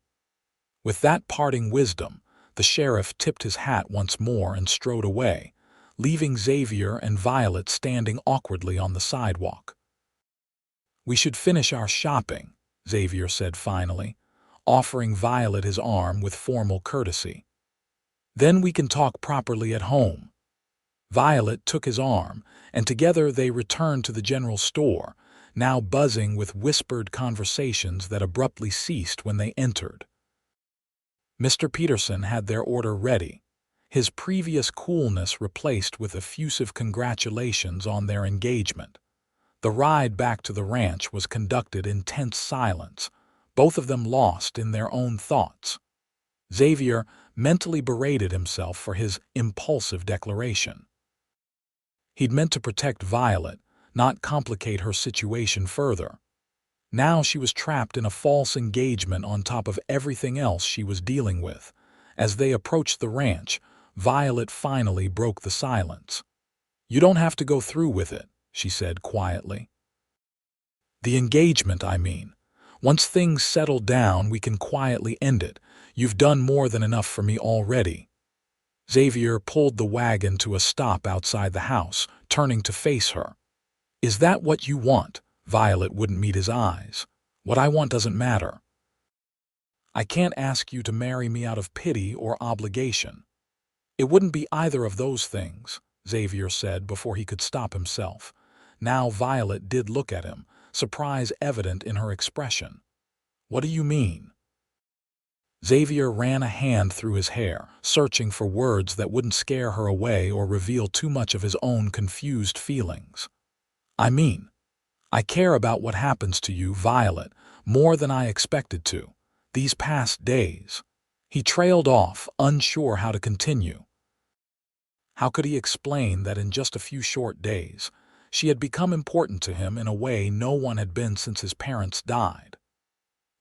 With that parting wisdom, the sheriff tipped his hat once more and strode away, leaving Xavier and Violet standing awkwardly on the sidewalk. "We should finish our shopping," Xavier said finally, offering Violet his arm with formal courtesy. "Then we can talk properly at home." Violet took his arm, and together they returned to the general store, now buzzing with whispered conversations that abruptly ceased when they entered. Mr. Peterson had their order ready, his previous coolness replaced with effusive congratulations on their engagement. The ride back to the ranch was conducted in tense silence, both of them lost in their own thoughts. Xavier mentally berated himself for his impulsive declaration. He'd meant to protect Violet, not complicate her situation further. Now she was trapped in a false engagement on top of everything else she was dealing with. As they approached the ranch, Violet finally broke the silence. "You don't have to go through with it," she said quietly. "The engagement, I mean. Once things settle down, we can quietly end it. You've done more than enough for me already." Xavier pulled the wagon to a stop outside the house, turning to face her. "Is that what you want?" Violet wouldn't meet his eyes. "What I want doesn't matter. I can't ask you to marry me out of pity or obligation." "It wouldn't be either of those things," Xavier said before he could stop himself. Now Violet did look at him, surprise evident in her expression. "What do you mean?" Xavier ran a hand through his hair, searching for words that wouldn't scare her away or reveal too much of his own confused feelings. "I mean, I care about what happens to you, Violet, more than I expected to. These past days." He trailed off, unsure how to continue. How could he explain that in just a few short days, she had become important to him in a way no one had been since his parents died?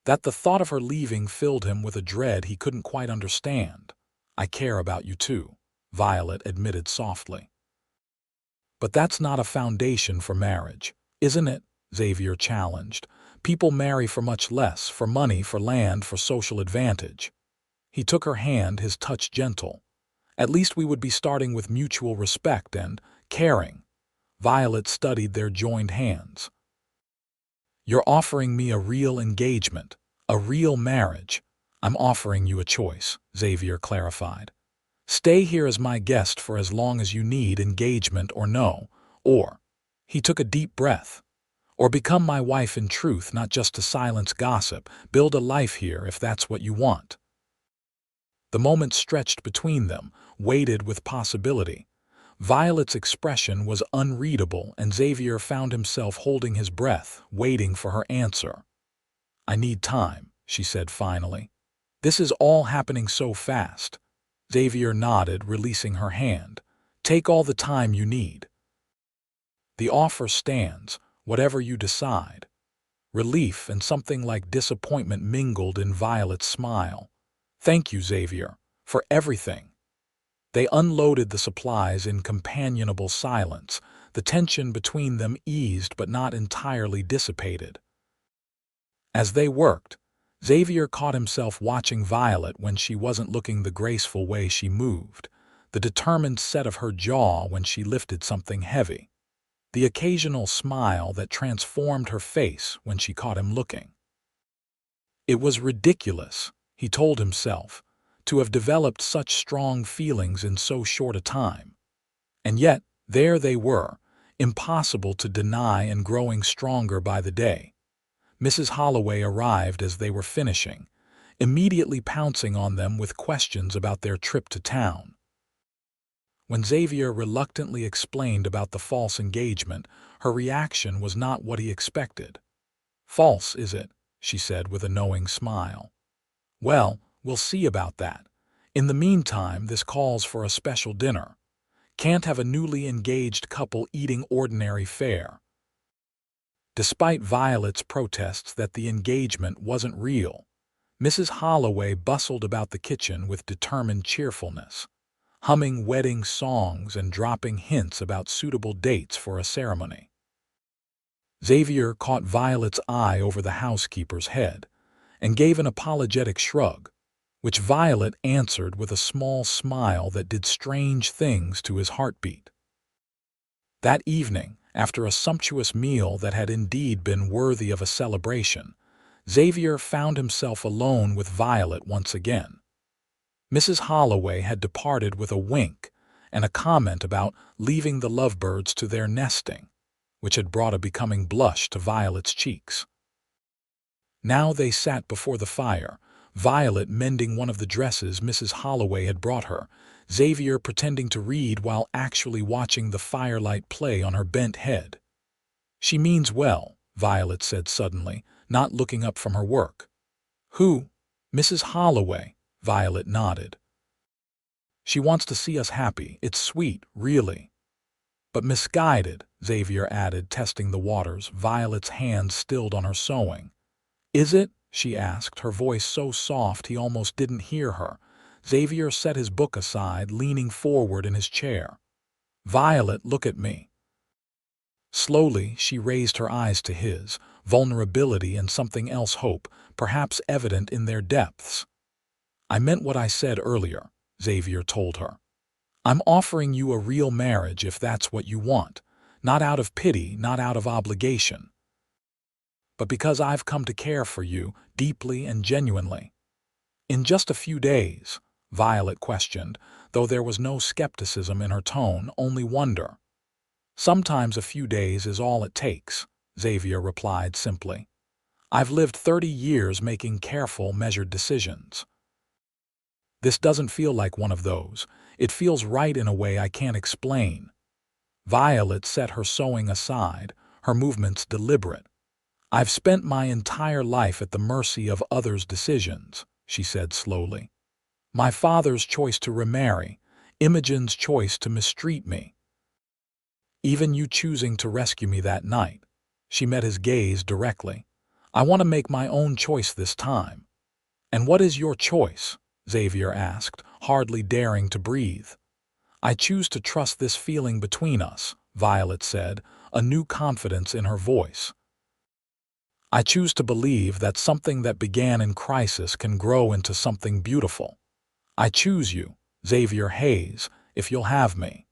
That the thought of her leaving filled him with a dread he couldn't quite understand. "I care about you too," Violet admitted softly. "But that's not a foundation for marriage, isn't it?" Xavier challenged. "People marry for much less, for money, for land, for social advantage." He took her hand, his touch gentle. "At least we would be starting with mutual respect and caring." Violet studied their joined hands. "You're offering me a real engagement, a real marriage." "I'm offering you a choice," Xavier clarified. "Stay here as my guest for as long as you need, engagement or no, or," he took a deep breath, "or become my wife in truth, not just to silence gossip, build a life here if that's what you want." The moment stretched between them, weighted with possibility. Violet's expression was unreadable, and Xavier found himself holding his breath, waiting for her answer. "I need time," she said finally. "This is all happening so fast." Xavier nodded, releasing her hand. "Take all the time you need. The offer stands, whatever you decide." Relief and something like disappointment mingled in Violet's smile. "Thank you, Xavier, for everything." They unloaded the supplies in companionable silence. The tension between them eased but not entirely dissipated. As they worked, Xavier caught himself watching Violet when she wasn't looking, the graceful way she moved, the determined set of her jaw when she lifted something heavy, the occasional smile that transformed her face when she caught him looking. It was ridiculous, he told himself, to have developed such strong feelings in so short a time. And yet, there they were, impossible to deny and growing stronger by the day. Mrs. Holloway arrived as they were finishing, immediately pouncing on them with questions about their trip to town. When Xavier reluctantly explained about the false engagement, her reaction was not what he expected. "False, is it?" she said with a knowing smile. "Well, we'll see about that. In the meantime, this calls for a special dinner. Can't have a newly engaged couple eating ordinary fare." Despite Violet's protests that the engagement wasn't real, Mrs. Holloway bustled about the kitchen with determined cheerfulness, humming wedding songs and dropping hints about suitable dates for a ceremony. Xavier caught Violet's eye over the housekeeper's head and gave an apologetic shrug, which Violet answered with a small smile that did strange things to his heartbeat. That evening, after a sumptuous meal that had indeed been worthy of a celebration, Xavier found himself alone with Violet once again. Mrs. Holloway had departed with a wink and a comment about leaving the lovebirds to their nesting, which had brought a becoming blush to Violet's cheeks. Now they sat before the fire, Violet mending one of the dresses Mrs. Holloway had brought her, Xavier pretending to read while actually watching the firelight play on her bent head. "She means well," Violet said suddenly, not looking up from her work. "Who?" "Mrs. Holloway," Violet nodded. "She wants to see us happy. It's sweet, really." But misguided, Xavier added, testing the waters, Violet's hands stilled on her sewing. Is it? She asked, her voice so soft he almost didn't hear her. Xavier set his book aside, leaning forward in his chair. Violet, look at me. Slowly, she raised her eyes to his, vulnerability and something else, hope, perhaps evident in their depths. I meant what I said earlier, Xavier told her. I'm offering you a real marriage if that's what you want, not out of pity, not out of obligation, but because I've come to care for you deeply and genuinely. In just a few days, Violet questioned, though there was no skepticism in her tone, only wonder. Sometimes a few days is all it takes, Xavier replied simply. I've lived 30 years making careful, measured decisions. This doesn't feel like one of those. It feels right in a way I can't explain. Violet set her sewing aside, her movements deliberate. I've spent my entire life at the mercy of others' decisions, she said slowly. My father's choice to remarry, Imogen's choice to mistreat me. Even you choosing to rescue me that night. She met his gaze directly. I want to make my own choice this time. And what is your choice? Xavier asked, hardly daring to breathe. I choose to trust this feeling between us, Violet said, a new confidence in her voice. I choose to believe that something that began in crisis can grow into something beautiful. I choose you, Xavier Hayes, if you'll have me.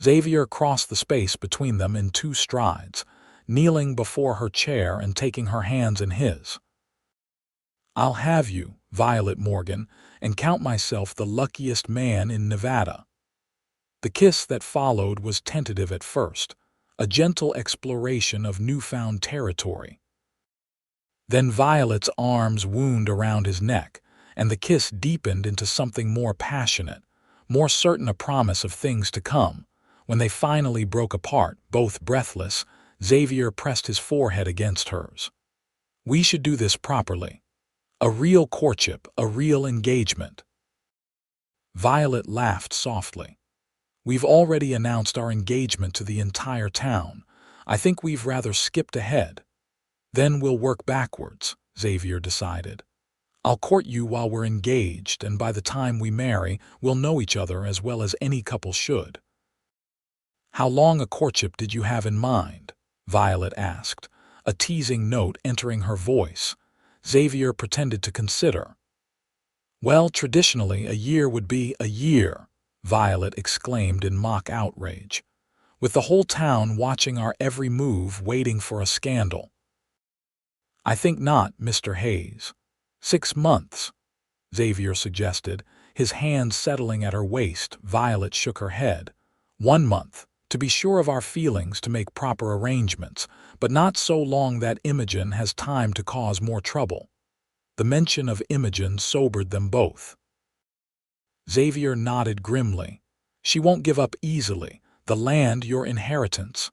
Xavier crossed the space between them in 2 strides, kneeling before her chair and taking her hands in his. I'll have you, Violet Morgan, and count myself the luckiest man in Nevada. The kiss that followed was tentative at first, a gentle exploration of newfound territory. Then Violet's arms wound around his neck, and the kiss deepened into something more passionate, more certain a promise of things to come. When they finally broke apart, both breathless, Xavier pressed his forehead against hers. We should do this properly. A real courtship, a real engagement. Violet laughed softly. We've already announced our engagement to the entire town. I think we've rather skipped ahead. Then we'll work backwards, Xavier decided. I'll court you while we're engaged, and by the time we marry, we'll know each other as well as any couple should. How long a courtship did you have in mind? Violet asked, a teasing note entering her voice. Xavier pretended to consider. Well, traditionally, a year would be a year, Violet exclaimed in mock outrage, with the whole town watching our every move, waiting for a scandal. I think not, Mr. Hayes. 6 months, Xavier suggested, his hand settling at her waist. Violet shook her head. 1 month, to be sure of our feelings, to make proper arrangements, but not so long that Imogen has time to cause more trouble. The mention of Imogen sobered them both. Xavier nodded grimly. She won't give up easily. The land, your inheritance.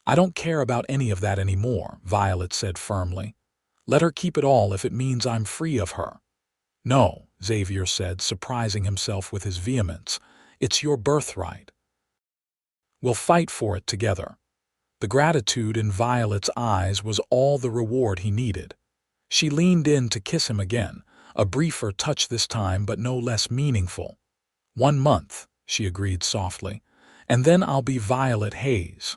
I don't care about any of that anymore, Violet said firmly. Let her keep it all if it means I'm free of her. No, Xavier said, surprising himself with his vehemence. It's your birthright. We'll fight for it together. The gratitude in Violet's eyes was all the reward he needed. She leaned in to kiss him again, a briefer touch this time but no less meaningful. 1 month, she agreed softly, and then I'll be Violet Hayes.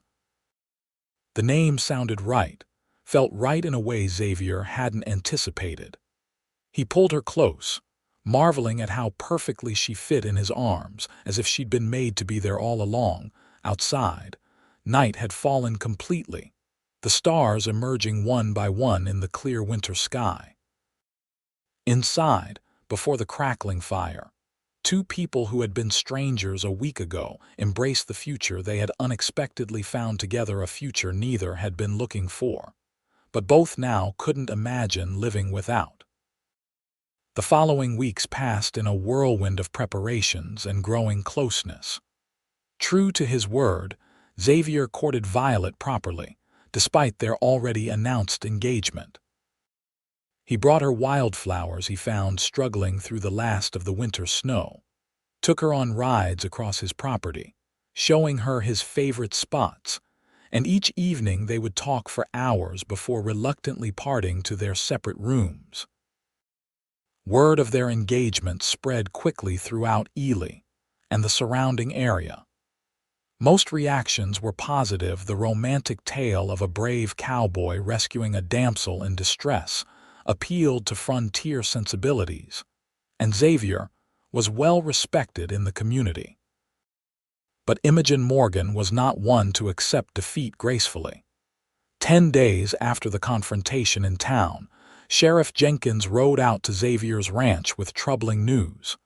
The name sounded right, felt right in a way Xavier hadn't anticipated. He pulled her close, marveling at how perfectly she fit in his arms, as if she'd been made to be there all along. Outside, night had fallen completely, the stars emerging one by one in the clear winter sky. Inside, before the crackling fire, 2 people who had been strangers a week ago embraced the future they had unexpectedly found together, a future neither had been looking for, but both now couldn't imagine living without. The following weeks passed in a whirlwind of preparations and growing closeness. True to his word, Xavier courted Violet properly, despite their already announced engagement. He brought her wildflowers he found struggling through the last of the winter snow, took her on rides across his property, showing her his favorite spots, and each evening they would talk for hours before reluctantly parting to their separate rooms. Word of their engagement spread quickly throughout Ely and the surrounding area. Most reactions were positive. The romantic tale of a brave cowboy rescuing a damsel in distress appealed to frontier sensibilities, and Xavier was well respected in the community. But Imogen Morgan was not one to accept defeat gracefully. 10 days after the confrontation in town, Sheriff Jenkins rode out to Xavier's ranch with troubling news.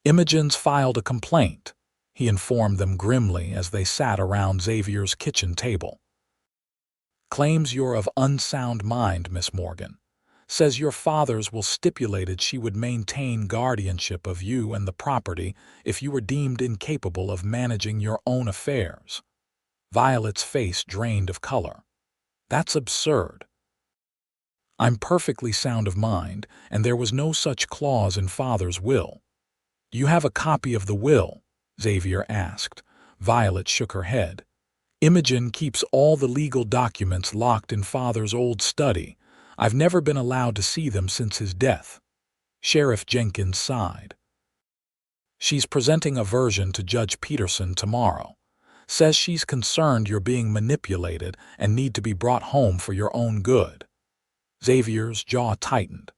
Imogen's filed a complaint, he informed them grimly as they sat around Xavier's kitchen table. Claims you're of unsound mind, Miss Morgan. Says your father's will stipulated she would maintain guardianship of you and the property if you were deemed incapable of managing your own affairs. Violet's face drained of color. That's absurd. I'm perfectly sound of mind, and there was no such clause in father's will. Do you have a copy of the will? Xavier asked. Violet shook her head. Imogen keeps all the legal documents locked in father's old study. I've never been allowed to see them since his death. Sheriff Jenkins sighed. She's presenting a version to Judge Peterson tomorrow. Says she's concerned you're being manipulated and need to be brought home for your own good. Xavier's jaw tightened.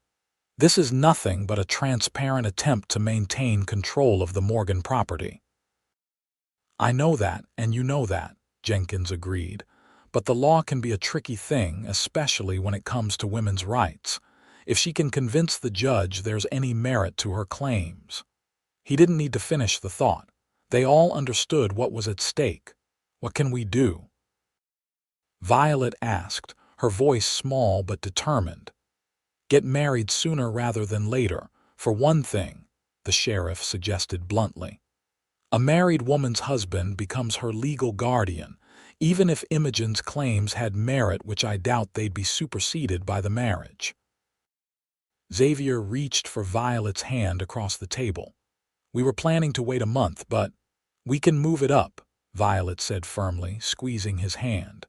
This is nothing but a transparent attempt to maintain control of the Morgan property. I know that, and you know that, Jenkins agreed. But the law can be a tricky thing, especially when it comes to women's rights. If she can convince the judge there's any merit to her claims. He didn't need to finish the thought. They all understood what was at stake. What can we do? Violet asked, her voice small but determined. Get married sooner rather than later, for one thing, the sheriff suggested bluntly. A married woman's husband becomes her legal guardian, even if Imogen's claims had merit, which I doubt they'd be superseded by the marriage. Xavier reached for Violet's hand across the table. We were planning to wait a month, but we can move it up, Violet said firmly, squeezing his hand.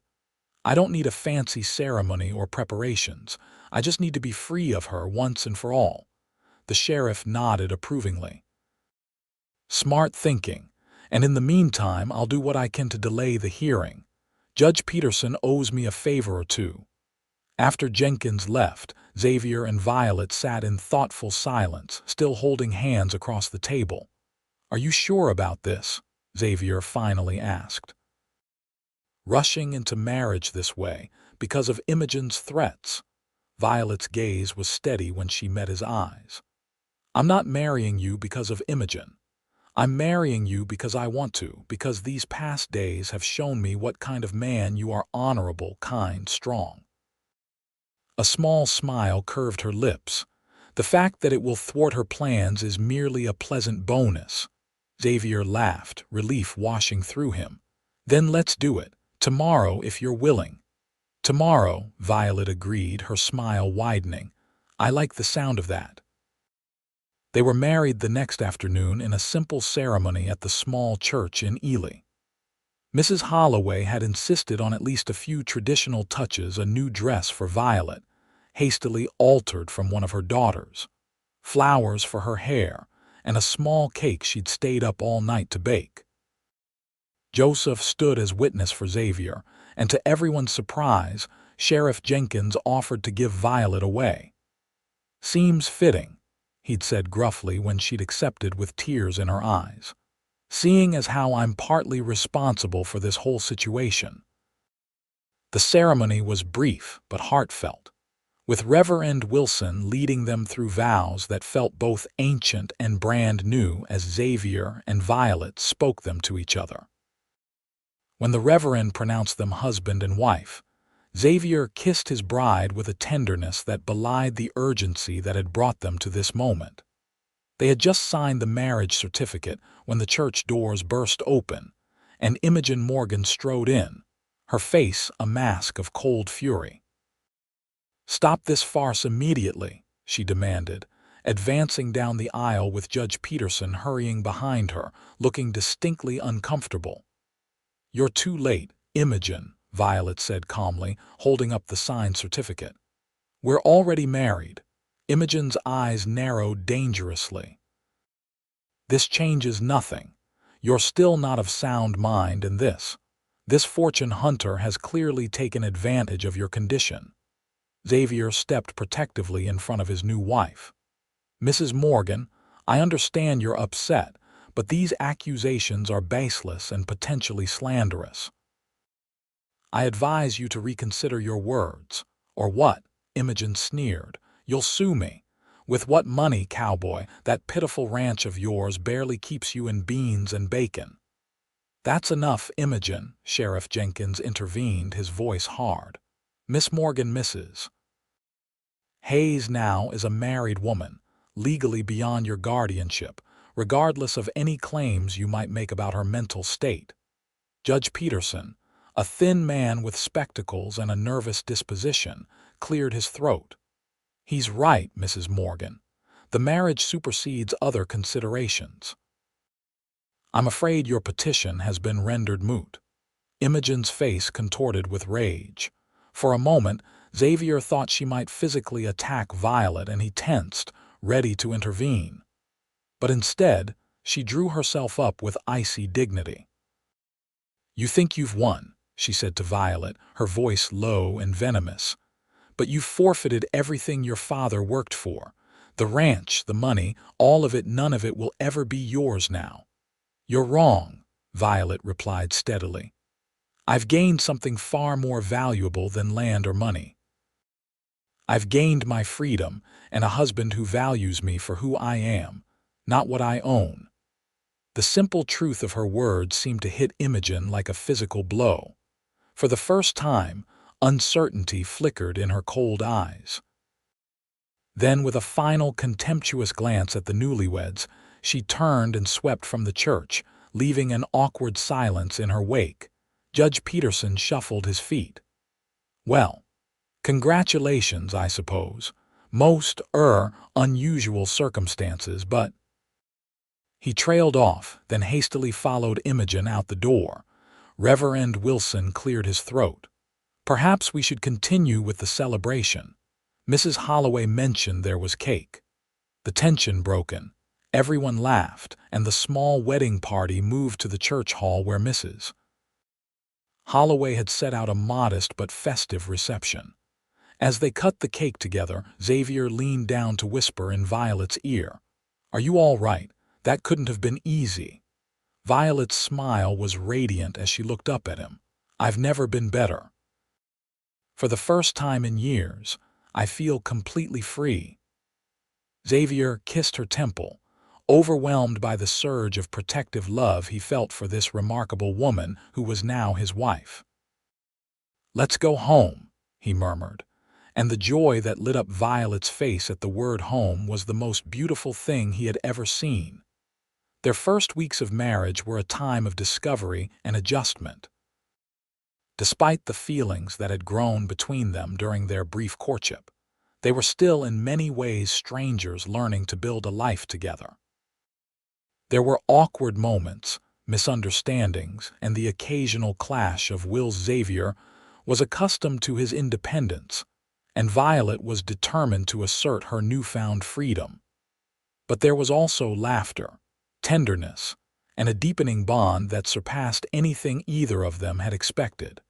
I don't need a fancy ceremony or preparations. I just need to be free of her once and for all. The sheriff nodded approvingly. Smart thinking, and in the meantime I'll do what I can to delay the hearing. Judge Peterson owes me a favor or two. After Jenkins left, Xavier and Violet sat in thoughtful silence, still holding hands across the table. Are you sure about this? Xavier finally asked. Rushing into marriage this way, because of Imogen's threats. Violet's gaze was steady when she met his eyes. I'm not marrying you because of Imogen. I'm marrying you because I want to, because these past days have shown me what kind of man you are: honorable, kind, strong. A small smile curved her lips. The fact that it will thwart her plans is merely a pleasant bonus. Xavier laughed, relief washing through him. Then let's do it. Tomorrow, if you're willing. Tomorrow, Violet agreed, her smile widening. I like the sound of that. They were married the next afternoon in a simple ceremony at the small church in Ely. Mrs. Holloway had insisted on at least a few traditional touches: a new dress for Violet, hastily altered from one of her daughters, flowers for her hair, and a small cake she'd stayed up all night to bake. Joseph stood as witness for Xavier, and to everyone's surprise, Sheriff Jenkins offered to give Violet away. Seems fitting, he'd said gruffly when she'd accepted with tears in her eyes, seeing as how I'm partly responsible for this whole situation. The ceremony was brief but heartfelt, with Reverend Wilson leading them through vows that felt both ancient and brand new as Xavier and Violet spoke them to each other. When the Reverend pronounced them husband and wife, Xavier kissed his bride with a tenderness that belied the urgency that had brought them to this moment. They had just signed the marriage certificate when the church doors burst open, and Imogen Morgan strode in, her face a mask of cold fury. Stop this farce immediately, she demanded, advancing down the aisle with Judge Peterson hurrying behind her, looking distinctly uncomfortable. "You're too late, Imogen," Violet said calmly, holding up the signed certificate. "We're already married." Imogen's eyes narrowed dangerously. "This changes nothing. You're still not of sound mind, and this fortune hunter has clearly taken advantage of your condition." Xavier stepped protectively in front of his new wife. "Mrs. Morgan, I understand you're upset, but these accusations are baseless and potentially slanderous. I advise you to reconsider your words." "Or what?" Imogen sneered. "You'll sue me. With what money, Cowboy? That pitiful ranch of yours barely keeps you in beans and bacon." "That's enough, Imogen," Sheriff Jenkins intervened, his voice hard. "Miss Morgan, Mrs. Hayes now is a married woman, legally beyond your guardianship, regardless of any claims you might make about her mental state." Judge Peterson, a thin man with spectacles and a nervous disposition, cleared his throat. "He's right, Mrs. Morgan. The marriage supersedes other considerations. I'm afraid your petition has been rendered moot." Imogen's face contorted with rage. For a moment, Xavier thought she might physically attack Violet, and he tensed, ready to intervene. But instead, she drew herself up with icy dignity. "You think you've won," she said to Violet, her voice low and venomous. "But you've forfeited everything your father worked for. The ranch, the money, all of it, none of it will ever be yours now." "You're wrong," Violet replied steadily. "I've gained something far more valuable than land or money. I've gained my freedom and a husband who values me for who I am, not what I own." The simple truth of her words seemed to hit Imogen like a physical blow. For the first time, uncertainty flickered in her cold eyes. Then, with a final contemptuous glance at the newlyweds, she turned and swept from the church, leaving an awkward silence in her wake. Judge Peterson shuffled his feet. "Well, congratulations, I suppose. Most, unusual circumstances, but—" He trailed off, then hastily followed Imogen out the door. Reverend Wilson cleared his throat. "Perhaps we should continue with the celebration. Mrs. Holloway mentioned there was cake." The tension broken. Everyone laughed, and the small wedding party moved to the church hall where Mrs. Holloway had set out a modest but festive reception. As they cut the cake together, Xavier leaned down to whisper in Violet's ear, "Are you all right? That couldn't have been easy." Violet's smile was radiant as she looked up at him. "I've never been better. For the first time in years, I feel completely free." Xavier kissed her temple, overwhelmed by the surge of protective love he felt for this remarkable woman who was now his wife. "Let's go home," he murmured, and the joy that lit up Violet's face at the word home was the most beautiful thing he had ever seen. Their first weeks of marriage were a time of discovery and adjustment. Despite the feelings that had grown between them during their brief courtship, they were still in many ways strangers learning to build a life together. There were awkward moments, misunderstandings, and the occasional clash of wills. Xavier was accustomed to his independence, and Violet was determined to assert her newfound freedom. But there was also laughter, tenderness, and a deepening bond that surpassed anything either of them had expected.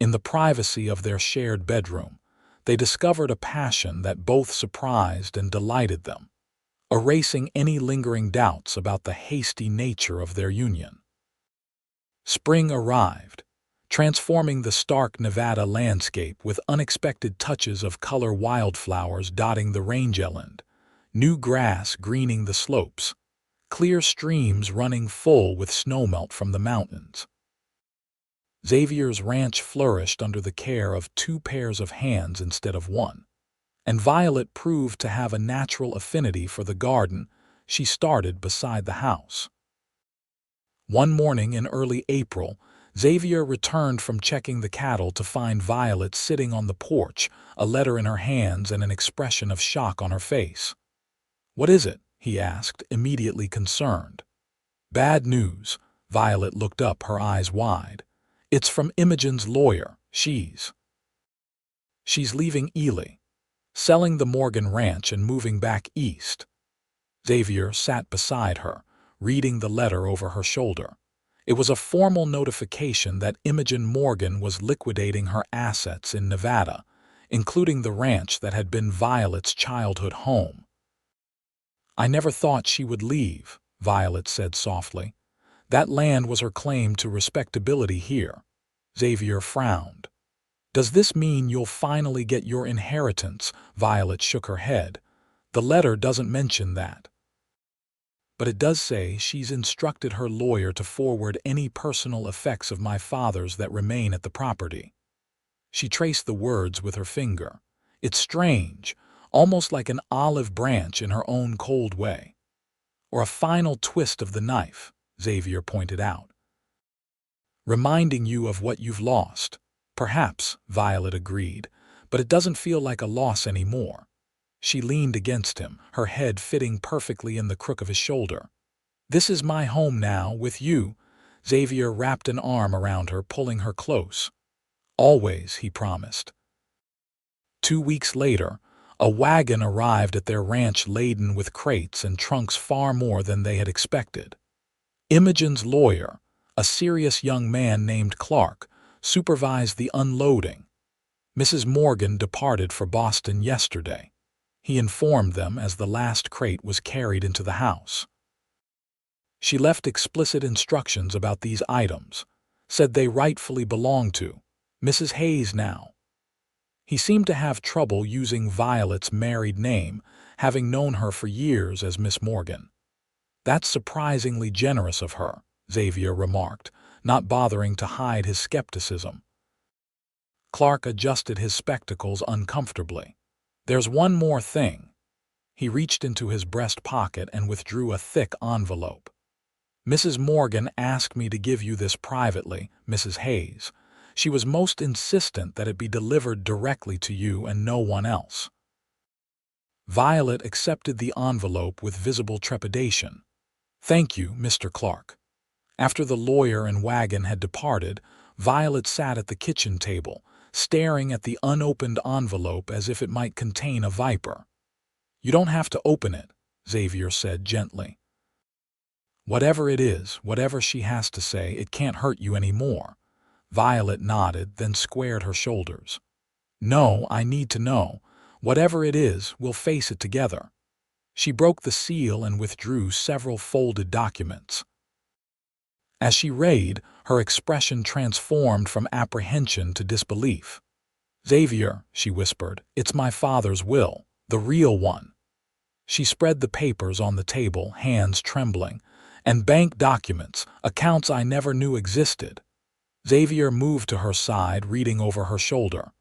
In the privacy of their shared bedroom, they discovered a passion that both surprised and delighted them, erasing any lingering doubts about the hasty nature of their union. Spring arrived, transforming the stark Nevada landscape with unexpected touches of color: wildflowers dotting the rangeland, new grass greening the slopes, clear streams running full with snowmelt from the mountains. Xavier's ranch flourished under the care of two pairs of hands instead of one, and Violet proved to have a natural affinity for the garden she started beside the house. One morning in early April, Xavier returned from checking the cattle to find Violet sitting on the porch, a letter in her hands and an expression of shock on her face. "What is it?" he asked, immediately concerned. "Bad news," Violet looked up, her eyes wide. "It's from Imogen's lawyer. She's leaving Ely, selling the Morgan Ranch and moving back east." Xavier sat beside her, reading the letter over her shoulder. It was a formal notification that Imogen Morgan was liquidating her assets in Nevada, including the ranch that had been Violet's childhood home. "I never thought she would leave," Violet said softly. "That land was her claim to respectability here." Xavier frowned. "Does this mean you'll finally get your inheritance?" Violet shook her head. "The letter doesn't mention that. But it does say she's instructed her lawyer to forward any personal effects of my father's that remain at the property." She traced the words with her finger. "It's strange, almost like an olive branch in her own cold way. Or a final twist of the knife," Xavier pointed out. "Reminding you of what you've lost." "Perhaps," Violet agreed, "but it doesn't feel like a loss anymore." She leaned against him, her head fitting perfectly in the crook of his shoulder. "This is my home now, with you." Xavier wrapped an arm around her, pulling her close. "Always," he promised. 2 weeks later, a wagon arrived at their ranch laden with crates and trunks far more than they had expected. Imogen's lawyer, a serious young man named Clark, supervised the unloading. Mrs. Morgan departed for Boston yesterday, he informed them as the last crate was carried into the house. She left explicit instructions about these items, said they rightfully belong to Mrs. Hayes now. He seemed to have trouble using Violet's married name, having known her for years as Miss Morgan. "That's surprisingly generous of her," Xavier remarked, not bothering to hide his skepticism. Clark adjusted his spectacles uncomfortably. "There's one more thing." He reached into his breast pocket and withdrew a thick envelope. "Mrs. Morgan asked me to give you this privately, Mrs. Hayes. She was most insistent that it be delivered directly to you and no one else." Violet accepted the envelope with visible trepidation. "Thank you, Mr. Clark." After the lawyer and wagon had departed, Violet sat at the kitchen table, staring at the unopened envelope as if it might contain a viper. "You don't have to open it," Xavier said gently. "Whatever it is, whatever she has to say, it can't hurt you any more." Violet nodded, then squared her shoulders. "No, I need to know. Whatever it is, we'll face it together." She broke the seal and withdrew several folded documents. As she read, her expression transformed from apprehension to disbelief. "Xavier," she whispered, "it's my father's will, the real one." She spread the papers on the table, hands trembling. "And bank documents, accounts I never knew existed." Xavier moved to her side, reading over her shoulder.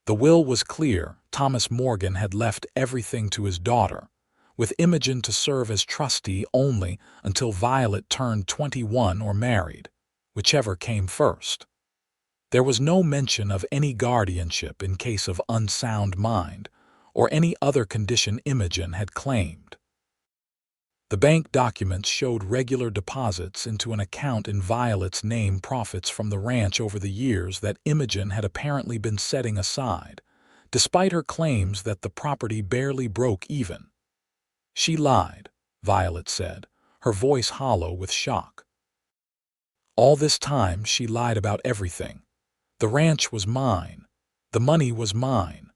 The will was clear. Thomas Morgan had left everything to his daughter, with Imogen to serve as trustee only until Violet turned 21 or married, whichever came first. There was no mention of any guardianship in case of unsound mind, or any other condition Imogen had claimed. The bank documents showed regular deposits into an account in Violet's name, profits from the ranch over the years that Imogen had apparently been setting aside, despite her claims that the property barely broke even. "She lied," Violet said, her voice hollow with shock. "All this time she lied about everything. The ranch was mine. The money was mine."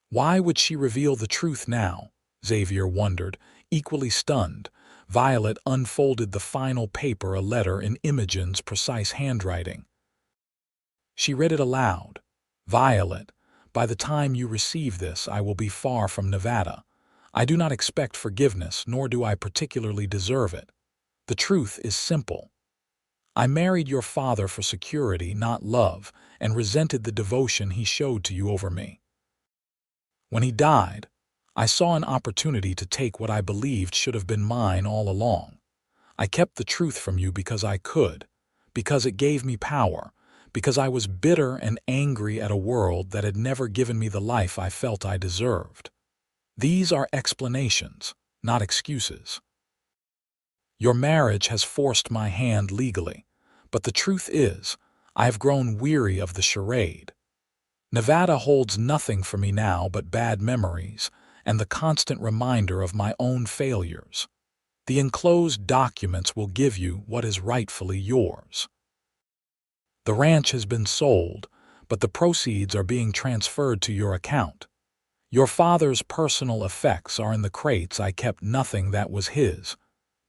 Why would she reveal the truth now? Xavier wondered, equally stunned. Violet unfolded the final paper, a letter in Imogen's precise handwriting. She read it aloud. "Violet, by the time you receive this, I will be far from Nevada. I do not expect forgiveness, nor do I particularly deserve it. The truth is simple. I married your father for security, not love, and resented the devotion he showed to you over me. When he died, I saw an opportunity to take what I believed should have been mine all along. I kept the truth from you because I could, because it gave me power, because I was bitter and angry at a world that had never given me the life I felt I deserved. These are explanations, not excuses. Your marriage has forced my hand legally, but the truth is, I have grown weary of the charade. Nevada holds nothing for me now but bad memories and the constant reminder of my own failures. The enclosed documents will give you what is rightfully yours. The ranch has been sold, but the proceeds are being transferred to your account. Your father's personal effects are in the crates. I kept nothing that was his.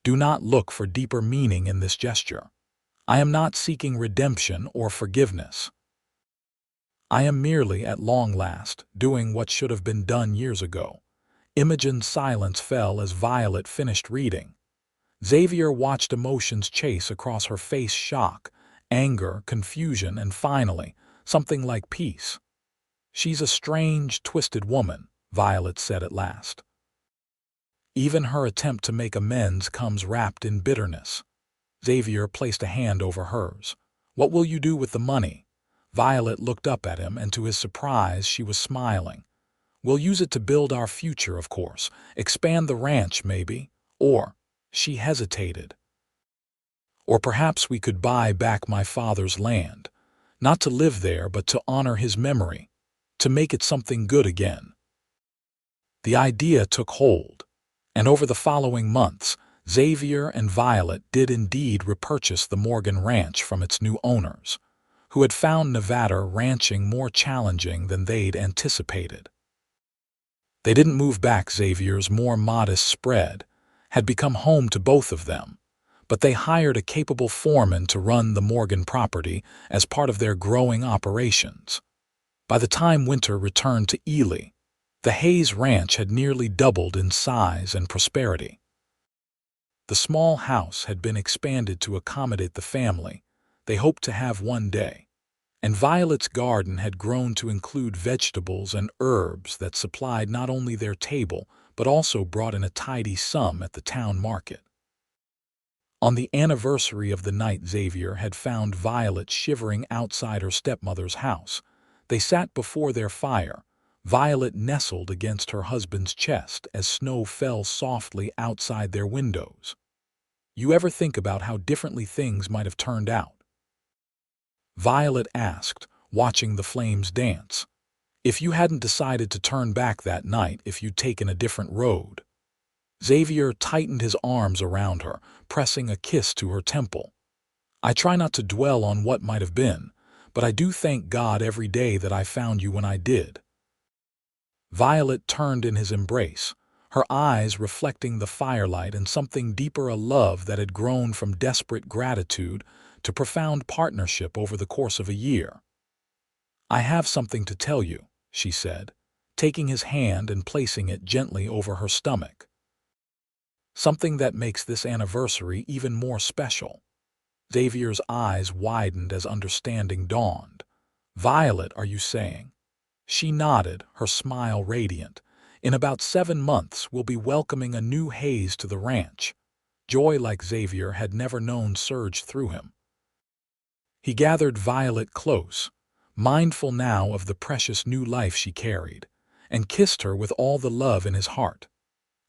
Do not look for deeper meaning in this gesture. I am not seeking redemption or forgiveness. I am merely, at long last, doing what should have been done years ago. Imogen's silence fell as Violet finished reading. Xavier watched emotions chase across her face: shock, anger, confusion, and finally, something like peace. "She's a strange, twisted woman," Violet said at last. "Even her attempt to make amends comes wrapped in bitterness." Xavier placed a hand over hers. "What will you do with the money?" Violet looked up at him, and to his surprise she was smiling. "We'll use it to build our future, of course. Expand the ranch, maybe. Or," she hesitated, "or perhaps we could buy back my father's land. Not to live there, but to honor his memory. To make it something good again." The idea took hold, and over the following months, Xavier and Violet did indeed repurchase the Morgan Ranch from its new owners, who had found Nevada ranching more challenging than they'd anticipated. They didn't move back. Xavier's more modest spread had become home to both of them, but they hired a capable foreman to run the Morgan property as part of their growing operations. By the time winter returned to Ely, the Hayes Ranch had nearly doubled in size and prosperity. The small house had been expanded to accommodate the family they hoped to have one day, and Violet's garden had grown to include vegetables and herbs that supplied not only their table but also brought in a tidy sum at the town market. On the anniversary of the night Xavier had found Violet shivering outside her stepmother's house, they sat before their fire, Violet nestled against her husband's chest as snow fell softly outside their windows. "You ever think about how differently things might have turned out?" Violet asked, watching the flames dance. "If you hadn't decided to turn back that night, if you'd taken a different road?" Xavier tightened his arms around her, pressing a kiss to her temple. "I try not to dwell on what might have been, but I do thank God every day that I found you when I did." Violet turned in his embrace, her eyes reflecting the firelight and something deeper, a love that had grown from desperate gratitude to profound partnership over the course of a year. "I have something to tell you," she said, taking his hand and placing it gently over her stomach. "Something that makes this anniversary even more special." Xavier's eyes widened as understanding dawned. "Violet, are you saying?" She nodded, her smile radiant. "In about 7 months, we'll be welcoming a new Hayes to the ranch." Joy like Xavier had never known surged through him. He gathered Violet close, mindful now of the precious new life she carried, and kissed her with all the love in his heart.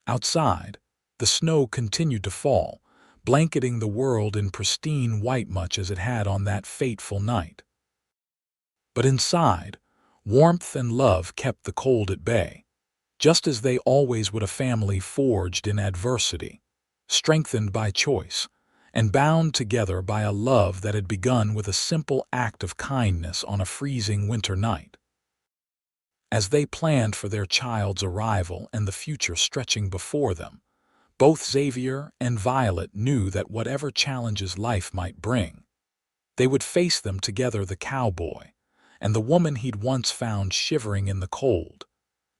Outside, the snow continued to fall, blanketing the world in pristine white much as it had on that fateful night. But inside, warmth and love kept the cold at bay, just as they always would, a family forged in adversity, strengthened by choice, and bound together by a love that had begun with a simple act of kindness on a freezing winter night. As they planned for their child's arrival and the future stretching before them, both Xavier and Violet knew that whatever challenges life might bring, they would face them together. The cowboy and the woman he'd once found shivering in the cold,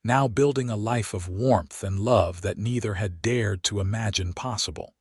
now building a life of warmth and love that neither had dared to imagine possible.